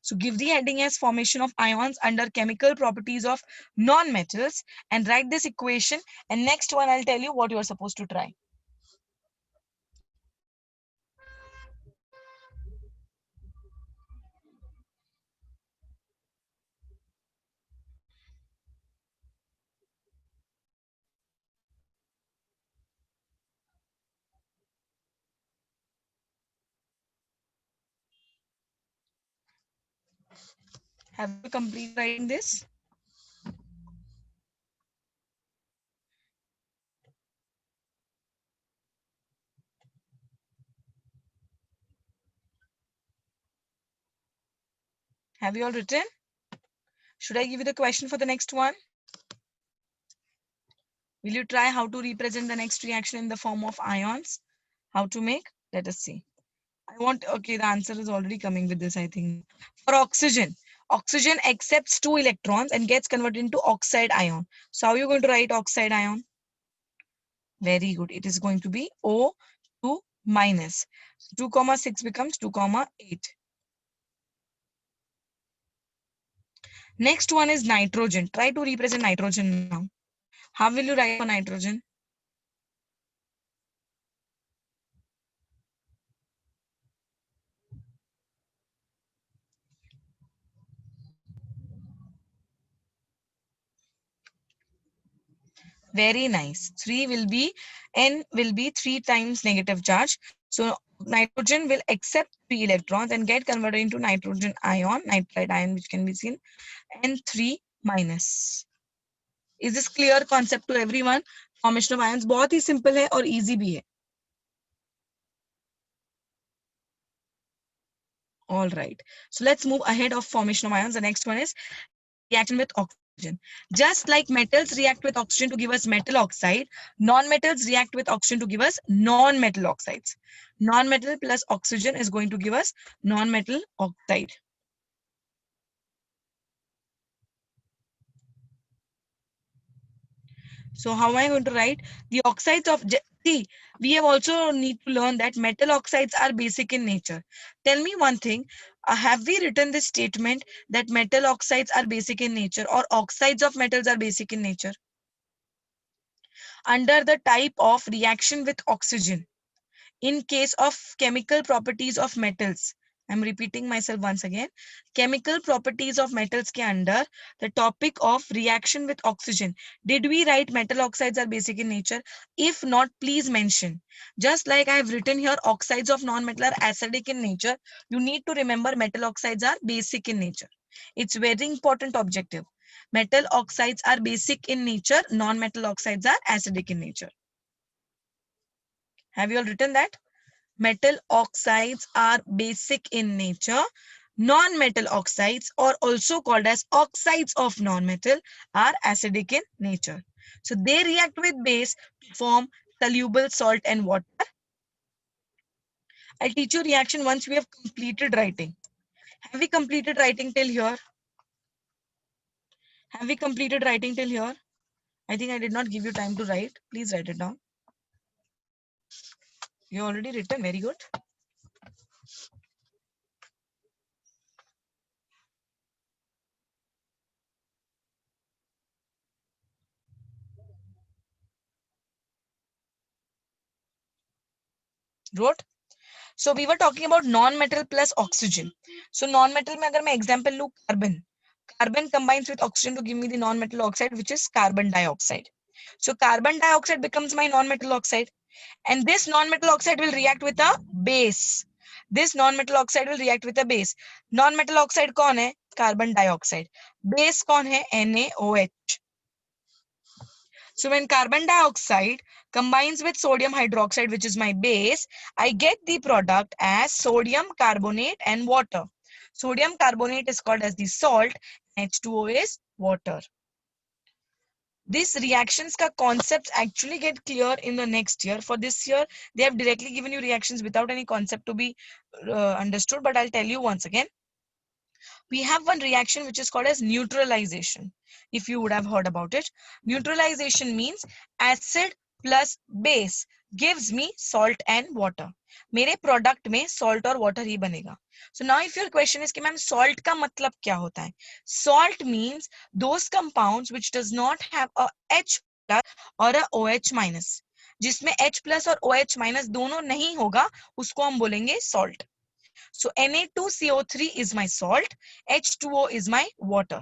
So give the heading as formation of ions under chemical properties of non-metals and write this equation. And next one, I'll tell you what you are supposed to try. Have you completed writing this? Have you all written? Should I give you the question for the next one? Will you try how to represent the next reaction in the form of ions? How to make? Let us see. Okay, the answer is already coming with this, I think. For oxygen, oxygen accepts 2 electrons and gets converted into oxide ion. So how are you going to write oxide ion? Very good. It is going to be O2 minus. 2, 6 becomes 2, 8. Next one is nitrogen. Try to represent nitrogen now. How will you write for nitrogen? Very nice. 3 will be, N will be 3 times negative charge. So nitrogen will accept 3 electrons and get converted into nitrogen ion, nitride ion, which can be seen, N3 minus. Is this clear concept to everyone? Formation of ions बहुत ही simple है और easy भी है. All right. So let's move ahead of formation of ions. The next one is reaction with oxygen. Just like metals react with oxygen to give us metal oxide, non-metals react with oxygen to give us non-metal oxides. Non-metal plus oxygen is going to give us non-metal oxide. So how am I going to write? The oxides of, see, we have also need to learn that metal oxides are basic in nature. Tell me one thing, Have we written this statement that metal oxides are basic in nature or oxides of metals are basic in nature? Under the type of reaction with oxygen, in case of chemical properties of metals, I'm repeating myself once again, chemical properties of metals ke under the topic of reaction with oxygen, did we write metal oxides are basic in nature? If not, please mention. Just like I have written here, oxides of non-metal are acidic in nature, you need to remember metal oxides are basic in nature. It's very important objective. Metal oxides are basic in nature, non-metal oxides are acidic in nature. Have you all written that? Metal oxides are basic in nature. Non-metal oxides, or also called as oxides of non-metal, are acidic in nature. So they react with base to form soluble salt and water. I'll teach you reaction once we have completed writing. Have we completed writing till here? Have we completed writing till here? I think I did not give you time to write. Please write it down. You already written. Very good. Wrote. So we were talking about non-metal plus oxygen. So non-metal में अगर मैं example लूँ carbon. Carbon combines with oxygen to give me the non-metal oxide, which is carbon dioxide. So carbon dioxide becomes my non-metal oxide. And this non-metal oxide will react with a base. This non-metal oxide will react with a base. Non-metal oxide कौन है? Carbon dioxide. Base कौन है? NaOH. So when carbon dioxide combines with sodium hydroxide, which is my base, I get the product as sodium carbonate and water. Sodium carbonate is called as the salt, H2O is water. These reactions ka concepts actually get clear in the next year. For this year, they have directly given you reactions without any concept to be understood. But I'll tell you once again. We have one reaction which is called as neutralization. If you would have heard about it. Neutralization means acid plus base gives me salt and water. मेरे product में salt और water ही बनेगा. So now if your question is कि ma'am salt का मतलब क्या होता है? Salt means those compounds which does not have a H plus or a OH minus. जिसमें H plus और OH minus दोनों नहीं होगा उसको हम बोलेंगे salt. So Na2CO3 is my salt, H2O is my water.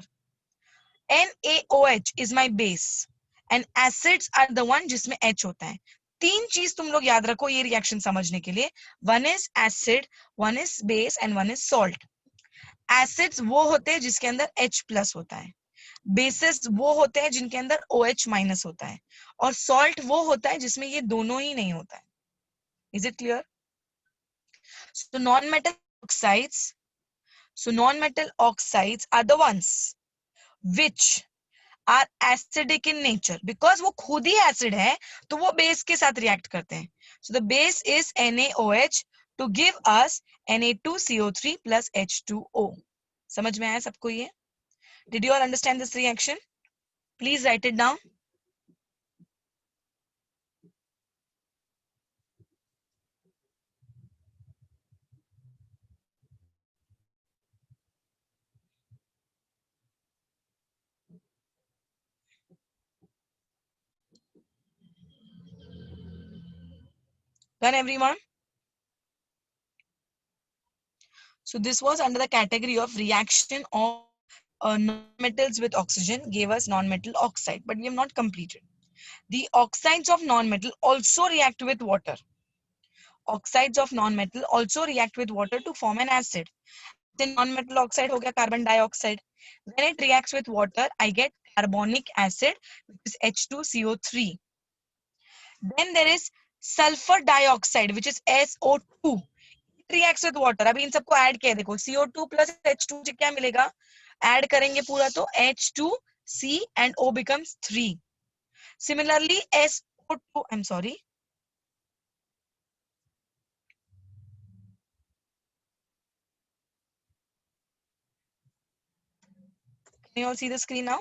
NaOH is my base and acids are the one जिसमें H होता है. तीन चीज तुम लोग याद रखो ये रिएक्शन समझने के लिए. One is acid, one is base and one is salt. Acids वो होते हैं जिसके अंदर H plus होता है. Bases वो होते हैं जिनके अंदर OH minus होता है. और salt वो होता है जिसमें ये दोनों ही नहीं होता है. Is it clear? So non-metal oxides are the ones which are acidic in nature because वो खुद ही acid है तो वो base के साथ react करते हैं. So the base is NaOH to give us Na2CO3 plus H2O. समझ में आया सबको ये? Did you all understand this reaction? Please write it down. Done everyone? So this was under the category of reaction of non-metals with oxygen gave us non-metal oxide, but we have not completed. The oxides of non-metal also react with water. Oxides of non-metal also react with water to form an acid. The non-metal oxide ho gaya carbon dioxide. When it reacts with water, I get carbonic acid, which is H2CO3. Then there is sulfur dioxide, which is SO2. It reacts with water. अभी इन सबको add किया देखो CO2 plus H2 से क्या मिलेगा? Add करेंगे पूरा तो H2C and O becomes 3. Similarly, SO2, I'm sorry. Can you all see the screen now?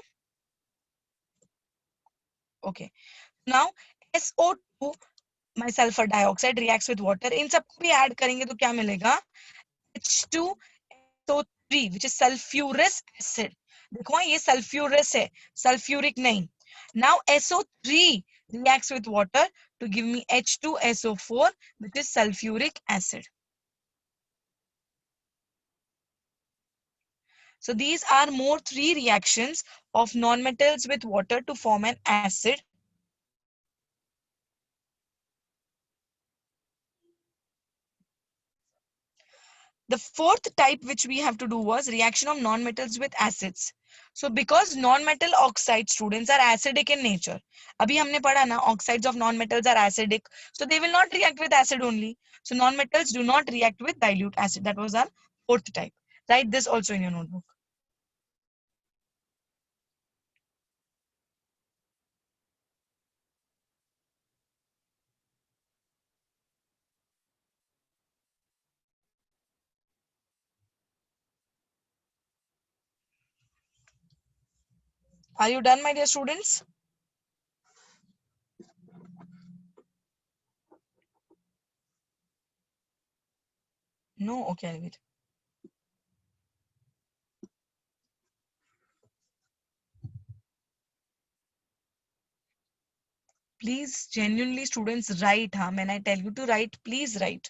Okay. Now, SO2, my sulfur dioxide reacts with water. इन सबको भी ऐड करेंगे तो क्या मिलेगा? H2 SO3 which is sulfurous acid. देखो ये sulfurous है, sulfuric नहीं. Now SO3 reacts with water to give me H2SO4 which is sulfuric acid. So these are more three reactions of nonmetals with water to form an acid. The fourth type which we have to do was reaction of nonmetals with acids. So because nonmetal oxide students are acidic in nature. अभी हमने पढ़ा ना oxides of nonmetals are acidic. So they will not react with acid only. So nonmetals do not react with dilute acid. That was our fourth type. Write this also in your notebook. Are you done, my dear students? No? Okay, I'll wait. Please, genuinely, students, write. Huh? When I tell you to write, please write.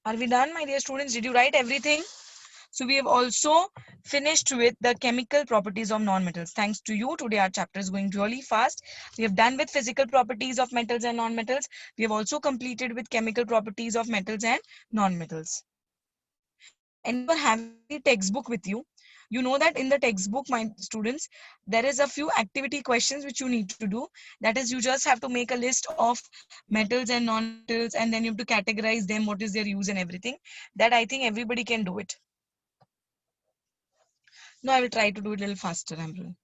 Are we done, my dear students? Did you write everything? So we have also finished with the chemical properties of nonmetals. Thanks to you, today our chapter is going really fast. We have done with physical properties of metals and nonmetals. We have also completed with chemical properties of metals and nonmetals. And you are having the textbook with you. You know that in the textbook, my students, there is a few activity questions which you need to do. That is, you just have to make a list of metals and non-metals, and then you have to categorize them, what is their use and everything. That I think everybody can do it. No, I will try to do it a little faster, Amrul.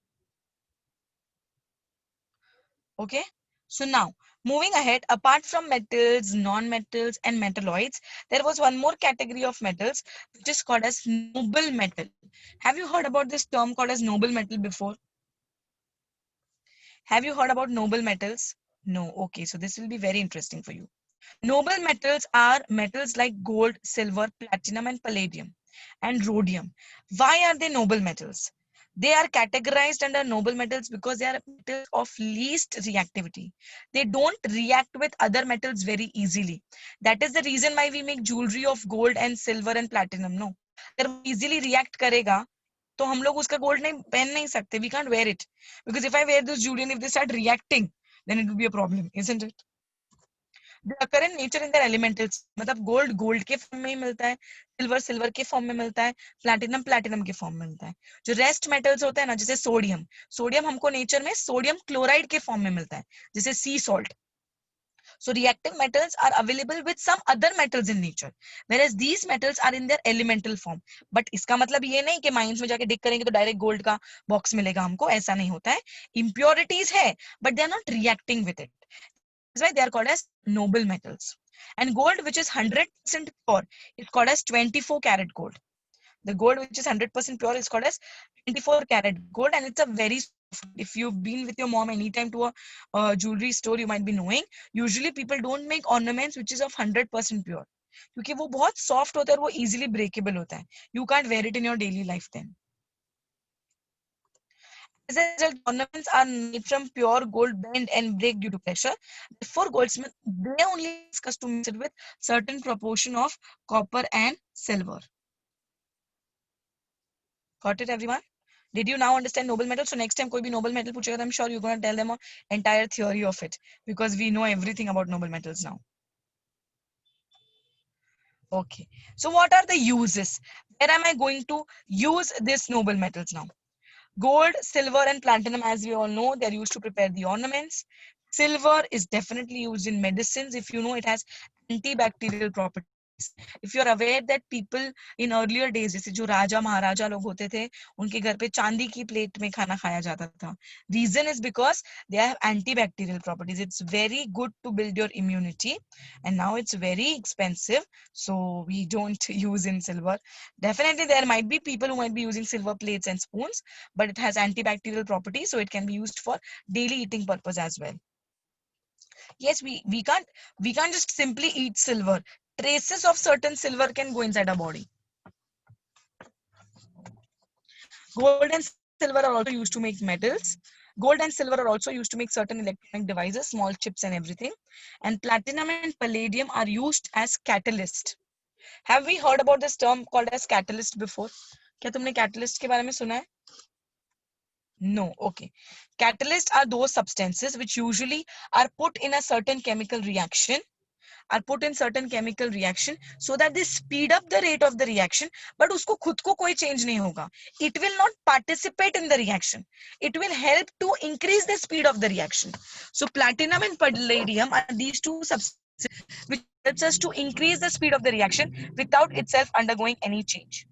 Okay. So now, moving ahead, apart from metals, non-metals, and metalloids, there was one more category of metals, which is called as noble metal. Have you heard about this term called as noble metal before? Have you heard about noble metals? No. Okay. So this will be very interesting for you. Noble metals are metals like gold, silver, platinum, and palladium, and rhodium. Why are they noble metals? They are categorized under noble metals because they are metals of least reactivity. They don't react with other metals very easily. That is the reason why we make jewelry of gold and silver and platinum. No, अगर वो easily react करेगा तो हम लोग उसका gold नहीं पहन नहीं सकते. We can't wear it because if I wear this jewelry and if they start reacting, then it will be a problem, isn't it? They occur in nature in their elementals. मतलब gold gold के form में ही मिलता है, silver silver के form में मिलता है, platinum platinum के फॉर्म में मिलता है. जो रेस्ट मेटल्स होते हैं ना, जैसे सोडियम, सोडियम हमको नेचर में सोडियम क्लोराइड के फॉर्म में मिलता है, जैसे सी salt. So reactive metals are available with some other metals in nature, whereas these metals are in their elemental form. But इसका मतलब ये नहीं कि माइंस में जाके डिग करेंगे तो डायरेक्ट गोल्ड का बॉक्स मिलेगा हमको, ऐसा नहीं होता है. Impurities है, but they are not reacting with it. That's why they are called as noble metals. And gold, which is 100% pure, is called as 24 karat gold. The gold which is 100% pure is called as 24 karat gold, and it's a very soft. If you've been with your mom anytime to a jewelry store, you might be knowing. Usually people don't make ornaments which is of 100% pure. क्योंकि वो बहुत soft होता है और वो easily breakable होता है. You can't wear it in your daily life then. As a result, ornaments are made from pure gold, bend and break due to pressure. Therefore, goldsmith, they only ask us to mix it with certain proportion of copper and silver. Got it, everyone? Did you now understand noble metal? So next time कोई भी noble metal पूछेगा, I'm sure you're going to tell them an entire theory of it because we know everything about noble metals now. Okay. So what are the uses? Where am I going to use these noble metals now? Gold, silver, and platinum, as we all know, they're used to prepare the ornaments. Silver is definitely used in medicines. If you know, it has antibacterial properties. If you're aware that people in earlier days, जैसे जो राजा महाराजा लोग होते थे, उनके घर पे चांदी की प्लेट में खाना खाया जाता था. Reason is because they have antibacterial properties. It's very good to build your immunity, and now it's very expensive, so we don't use in silver. Definitely, there might be people who might be using silver plates and spoons, but it has antibacterial properties, so it can be used for daily eating purpose as well. Yes, we can't just simply eat silver. Traces of certain silver can go inside our body. Gold and silver are also used to make metals. Gold and silver are also used to make certain electronic devices, small chips and everything. And platinum and palladium are used as catalyst. Have we heard about this term called as catalyst before? क्या तुमने catalyst के बारे में सुना है? No. Okay. Catalysts are those substances which usually are put in a certain chemical reaction, so that they speed up the rate of the reaction, but उसको खुद को कोई change नहीं होगा. It will not participate in the reaction. It will help to increase the speed of the reaction. So platinum and palladium are these two substances which helps us to increase the speed of the reaction without itself undergoing any change.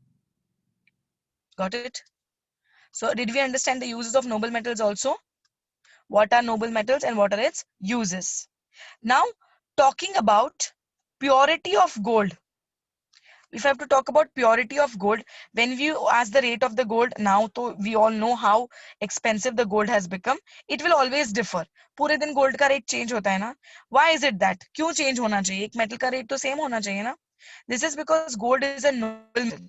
Got it? So did we understand the uses of noble metals also? What are noble metals and what are its uses? Now, talking about purity of gold. If I have to talk about purity of gold, when we ask the rate of the gold now, तो we all know how expensive the gold has become. It will always differ. पूरे दिन gold का rate change होता है ना? Why is it that? क्यों change होना चाहिए? एक metal का rate तो same होना चाहिए ना? This is because gold is a noble metal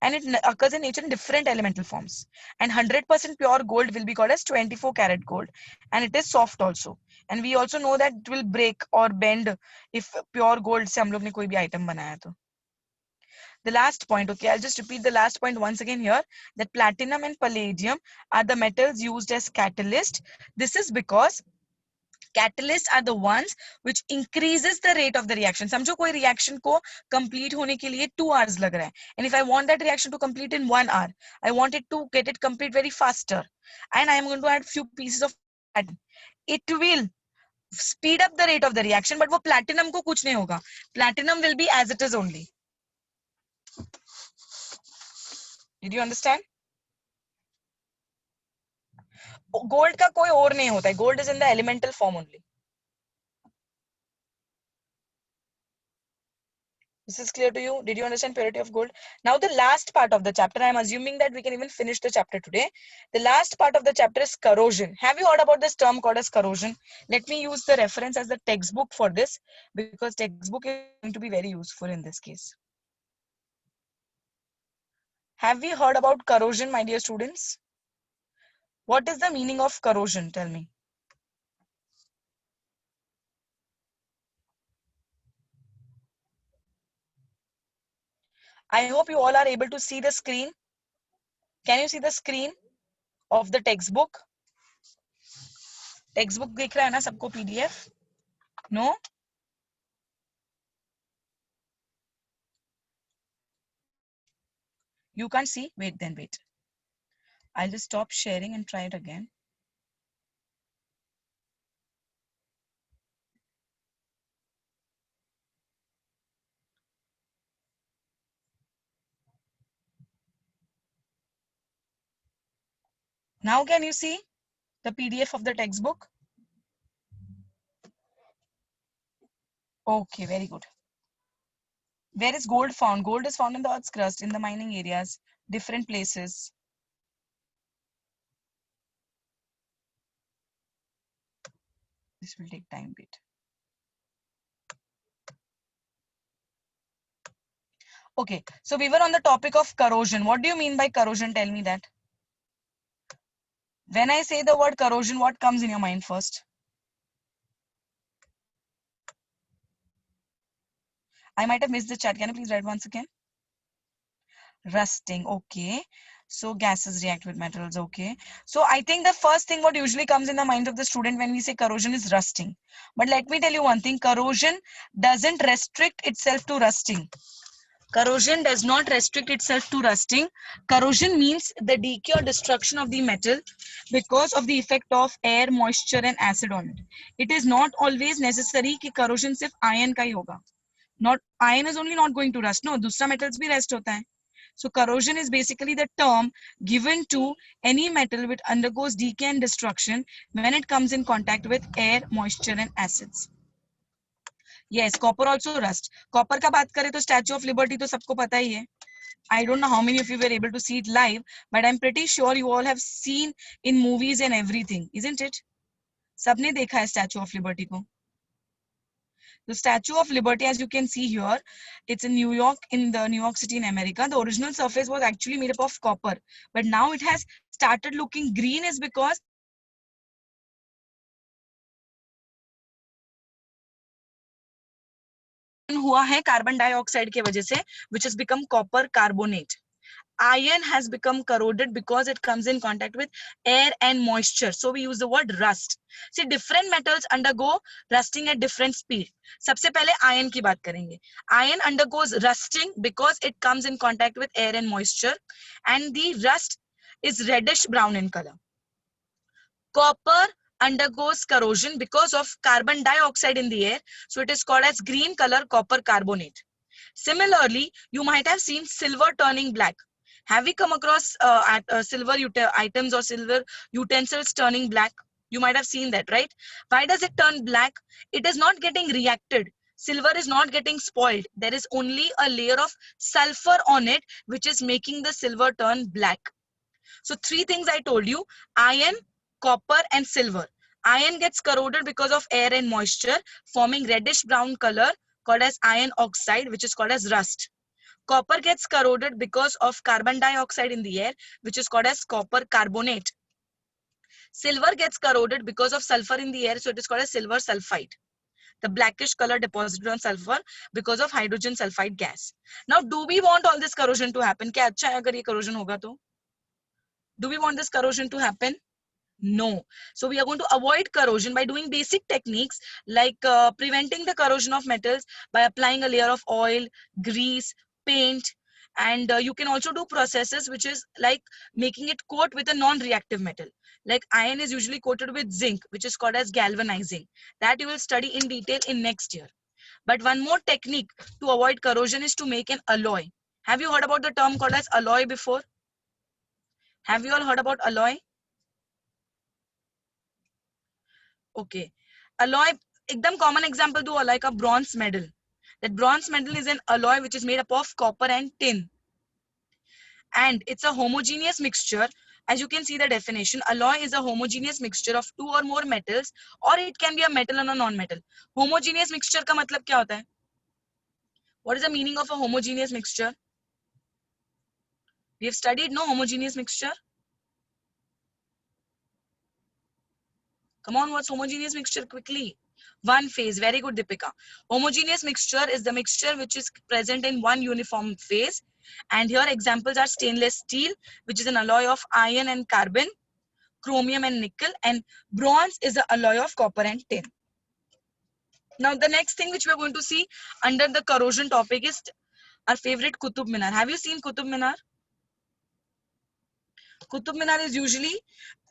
and it occurs in nature in different elemental forms. And 100% pure gold will be called as 24 karat gold, and it is soft also. And we also know that it will break or bend if pure gold से हम लोग ने कोई भी item बनाया तो. The last point, okay, I'll just repeat the last point once again here, that platinum and palladium are the metals used as catalyst. This is because catalysts are the ones which increases the rate of the reaction. समझो कोई reaction को complete होने के लिए 2 hours लग रहा है, and if I want that reaction to complete in 1 hour, I want it to get it complete very faster, and I am going to add few pieces of platinum. It will speed up the rate of the reaction, but वो platinum को कुछ नहीं होगा. Platinum will be as it is only. Did you understand? Gold का कोई और नहीं होता है. Gold is in the elemental form only. This is clear to you? Did you understand purity of gold? Now the last part of the chapter, I am assuming that we can even finish the chapter today. The last part of the chapter is corrosion. Have you heard about this term called as corrosion? Let me use the reference as the textbook for this, because textbook is going to be very useful in this case. Have we heard about corrosion, my dear students? What is the meaning of corrosion? Tell me. I hope you all are able to see the screen. Can you see the screen of the textbook? Textbook दिख रहा है ना सबको PDF? No? You can't see? Wait, then wait. I'll just stop sharing and try it again. Now can you see the PDF of the textbook? Okay, very good. Where is gold found? Gold is found in the earth's crust, in the mining areas, different places. This will take time, wait. Okay, so we were on the topic of corrosion. What do you mean by corrosion? Tell me that. When I say the word corrosion, what comes in your mind first? I might have missed the chat. Can you please write once again? Rusting. Okay. So gases react with metals, okay. So I think the first thing what usually comes in the mind of the student when we say corrosion is rusting. But let me tell you one thing, corrosion doesn't restrict itself to rusting. Corrosion does not restrict itself to rusting. Corrosion means the decay or destruction of the metal because of the effect of air, moisture and acid on it. It is not always necessary कि corrosion सिर्फ iron का ही होगा. Not iron is only not going to rust. No, दूसरा metals भी rust होता है. So corrosion is basically the term given to any metal which undergoes decay and destruction when it comes in contact with air, moisture and acids. Yes, copper also rust. Copper का बात करें तो Statue of Liberty तो सबको पता ही है. I don't know how many of you were able to see it live, but I'm pretty sure you all have seen in movies and everything, isn't it? सबने देखा है Statue of Liberty को. The Statue of Liberty, as you can see here, it's in New York, in the New York City in America. The original surface was actually made up of copper, but now it has started looking green is because हुआ है carbon dioxide की वजह से, which has become copper carbonate. Iron has become corroded because it comes in contact with air and moisture. So we use the word rust. See, different metals undergo rusting at different speed. सबसे पहले iron की बात करेंगे. Iron undergoes rusting because it comes in contact with air and moisture, and the rust is reddish brown in color. Copper undergoes corrosion because of carbon dioxide in the air, so it is called as green color copper carbonate. Similarly, you might have seen silver turning black. Have we come across silver items or silver utensils turning black? You might have seen that, right? Why does it turn black? It is not getting reacted. Silver is not getting spoiled. There is only a layer of sulfur on it, which is making the silver turn black. So three things I told you: iron, copper and silver. Iron gets corroded because of air and moisture, forming reddish brown color called as iron oxide, which is called as rust. Copper gets corroded because of carbon dioxide in the air, which is called as copper carbonate. Silver gets corroded because of sulfur in the air, so it is called as silver sulfide. The blackish color deposited on sulfur because of hydrogen sulfide gas. Now, do we want all this corrosion to happen? क्या अच्छा है अगर ये corrosion होगा तो? Do we want this corrosion to happen? No. So we are going to avoid corrosion by doing basic techniques like preventing the corrosion of metals by applying a layer of oil, grease, paint, and you can also do processes which is like making it coat with a non-reactive metal. Like iron is usually coated with zinc, which is called as galvanizing. That you will study in detail in next year. But one more technique to avoid corrosion is to make an alloy. Have you heard about the term called as alloy before? Have you all heard about alloy? Okay. Alloy, एकदम common example do alloy का bronze medal. That bronze medal is an alloy which is made up of copper and tin. And it's a homogeneous mixture. As you can see the definition, alloy is a homogeneous mixture of two or more metals, or it can be a metal and a non-metal. Homogeneous mixture का मतलब क्या होता है? What is the meaning of a homogeneous mixture? We have studied no homogeneous mixture. Come on, what's homogeneous mixture quickly? One phase. Very good, Deepika. Homogeneous mixture is the mixture which is present in one uniform phase. And here examples are stainless steel, which is an alloy of iron and carbon, chromium and nickel, and bronze is an alloy of copper and tin. Now, the next thing which we are going to see under the corrosion topic is our favorite Qutub Minar. Have you seen Qutub Minar? Qutub Minar is usually,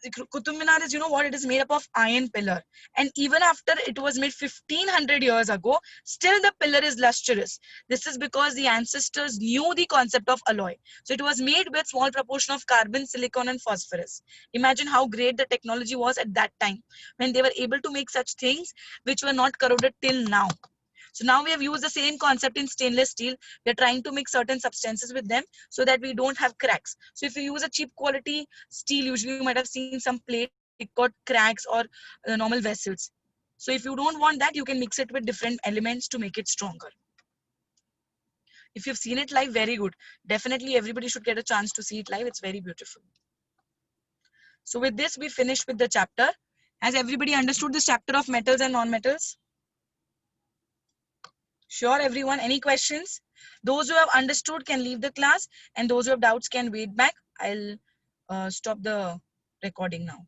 Qutub Minar is, you know what, it is made up of iron pillar. And even after it was made 1500 years ago, still the pillar is lustrous. This is because the ancestors knew the concept of alloy. So it was made with small proportion of carbon, silicon and phosphorus. Imagine how great the technology was at that time when they were able to make such things which were not corroded till now. So now we have used the same concept in stainless steel. We're trying to mix certain substances with them so that we don't have cracks. So if you use a cheap quality steel, usually you might have seen some plate, it got cracks or normal vessels. So if you don't want that, you can mix it with different elements to make it stronger. If you've seen it live, very good. Definitely everybody should get a chance to see it live. It's very beautiful. So with this, we finished with the chapter. Has everybody understood this chapter of metals and non-metals? Sure, everyone. Any questions? Those who have understood can leave the class, and those who have doubts can wait back. I'll stop the recording now.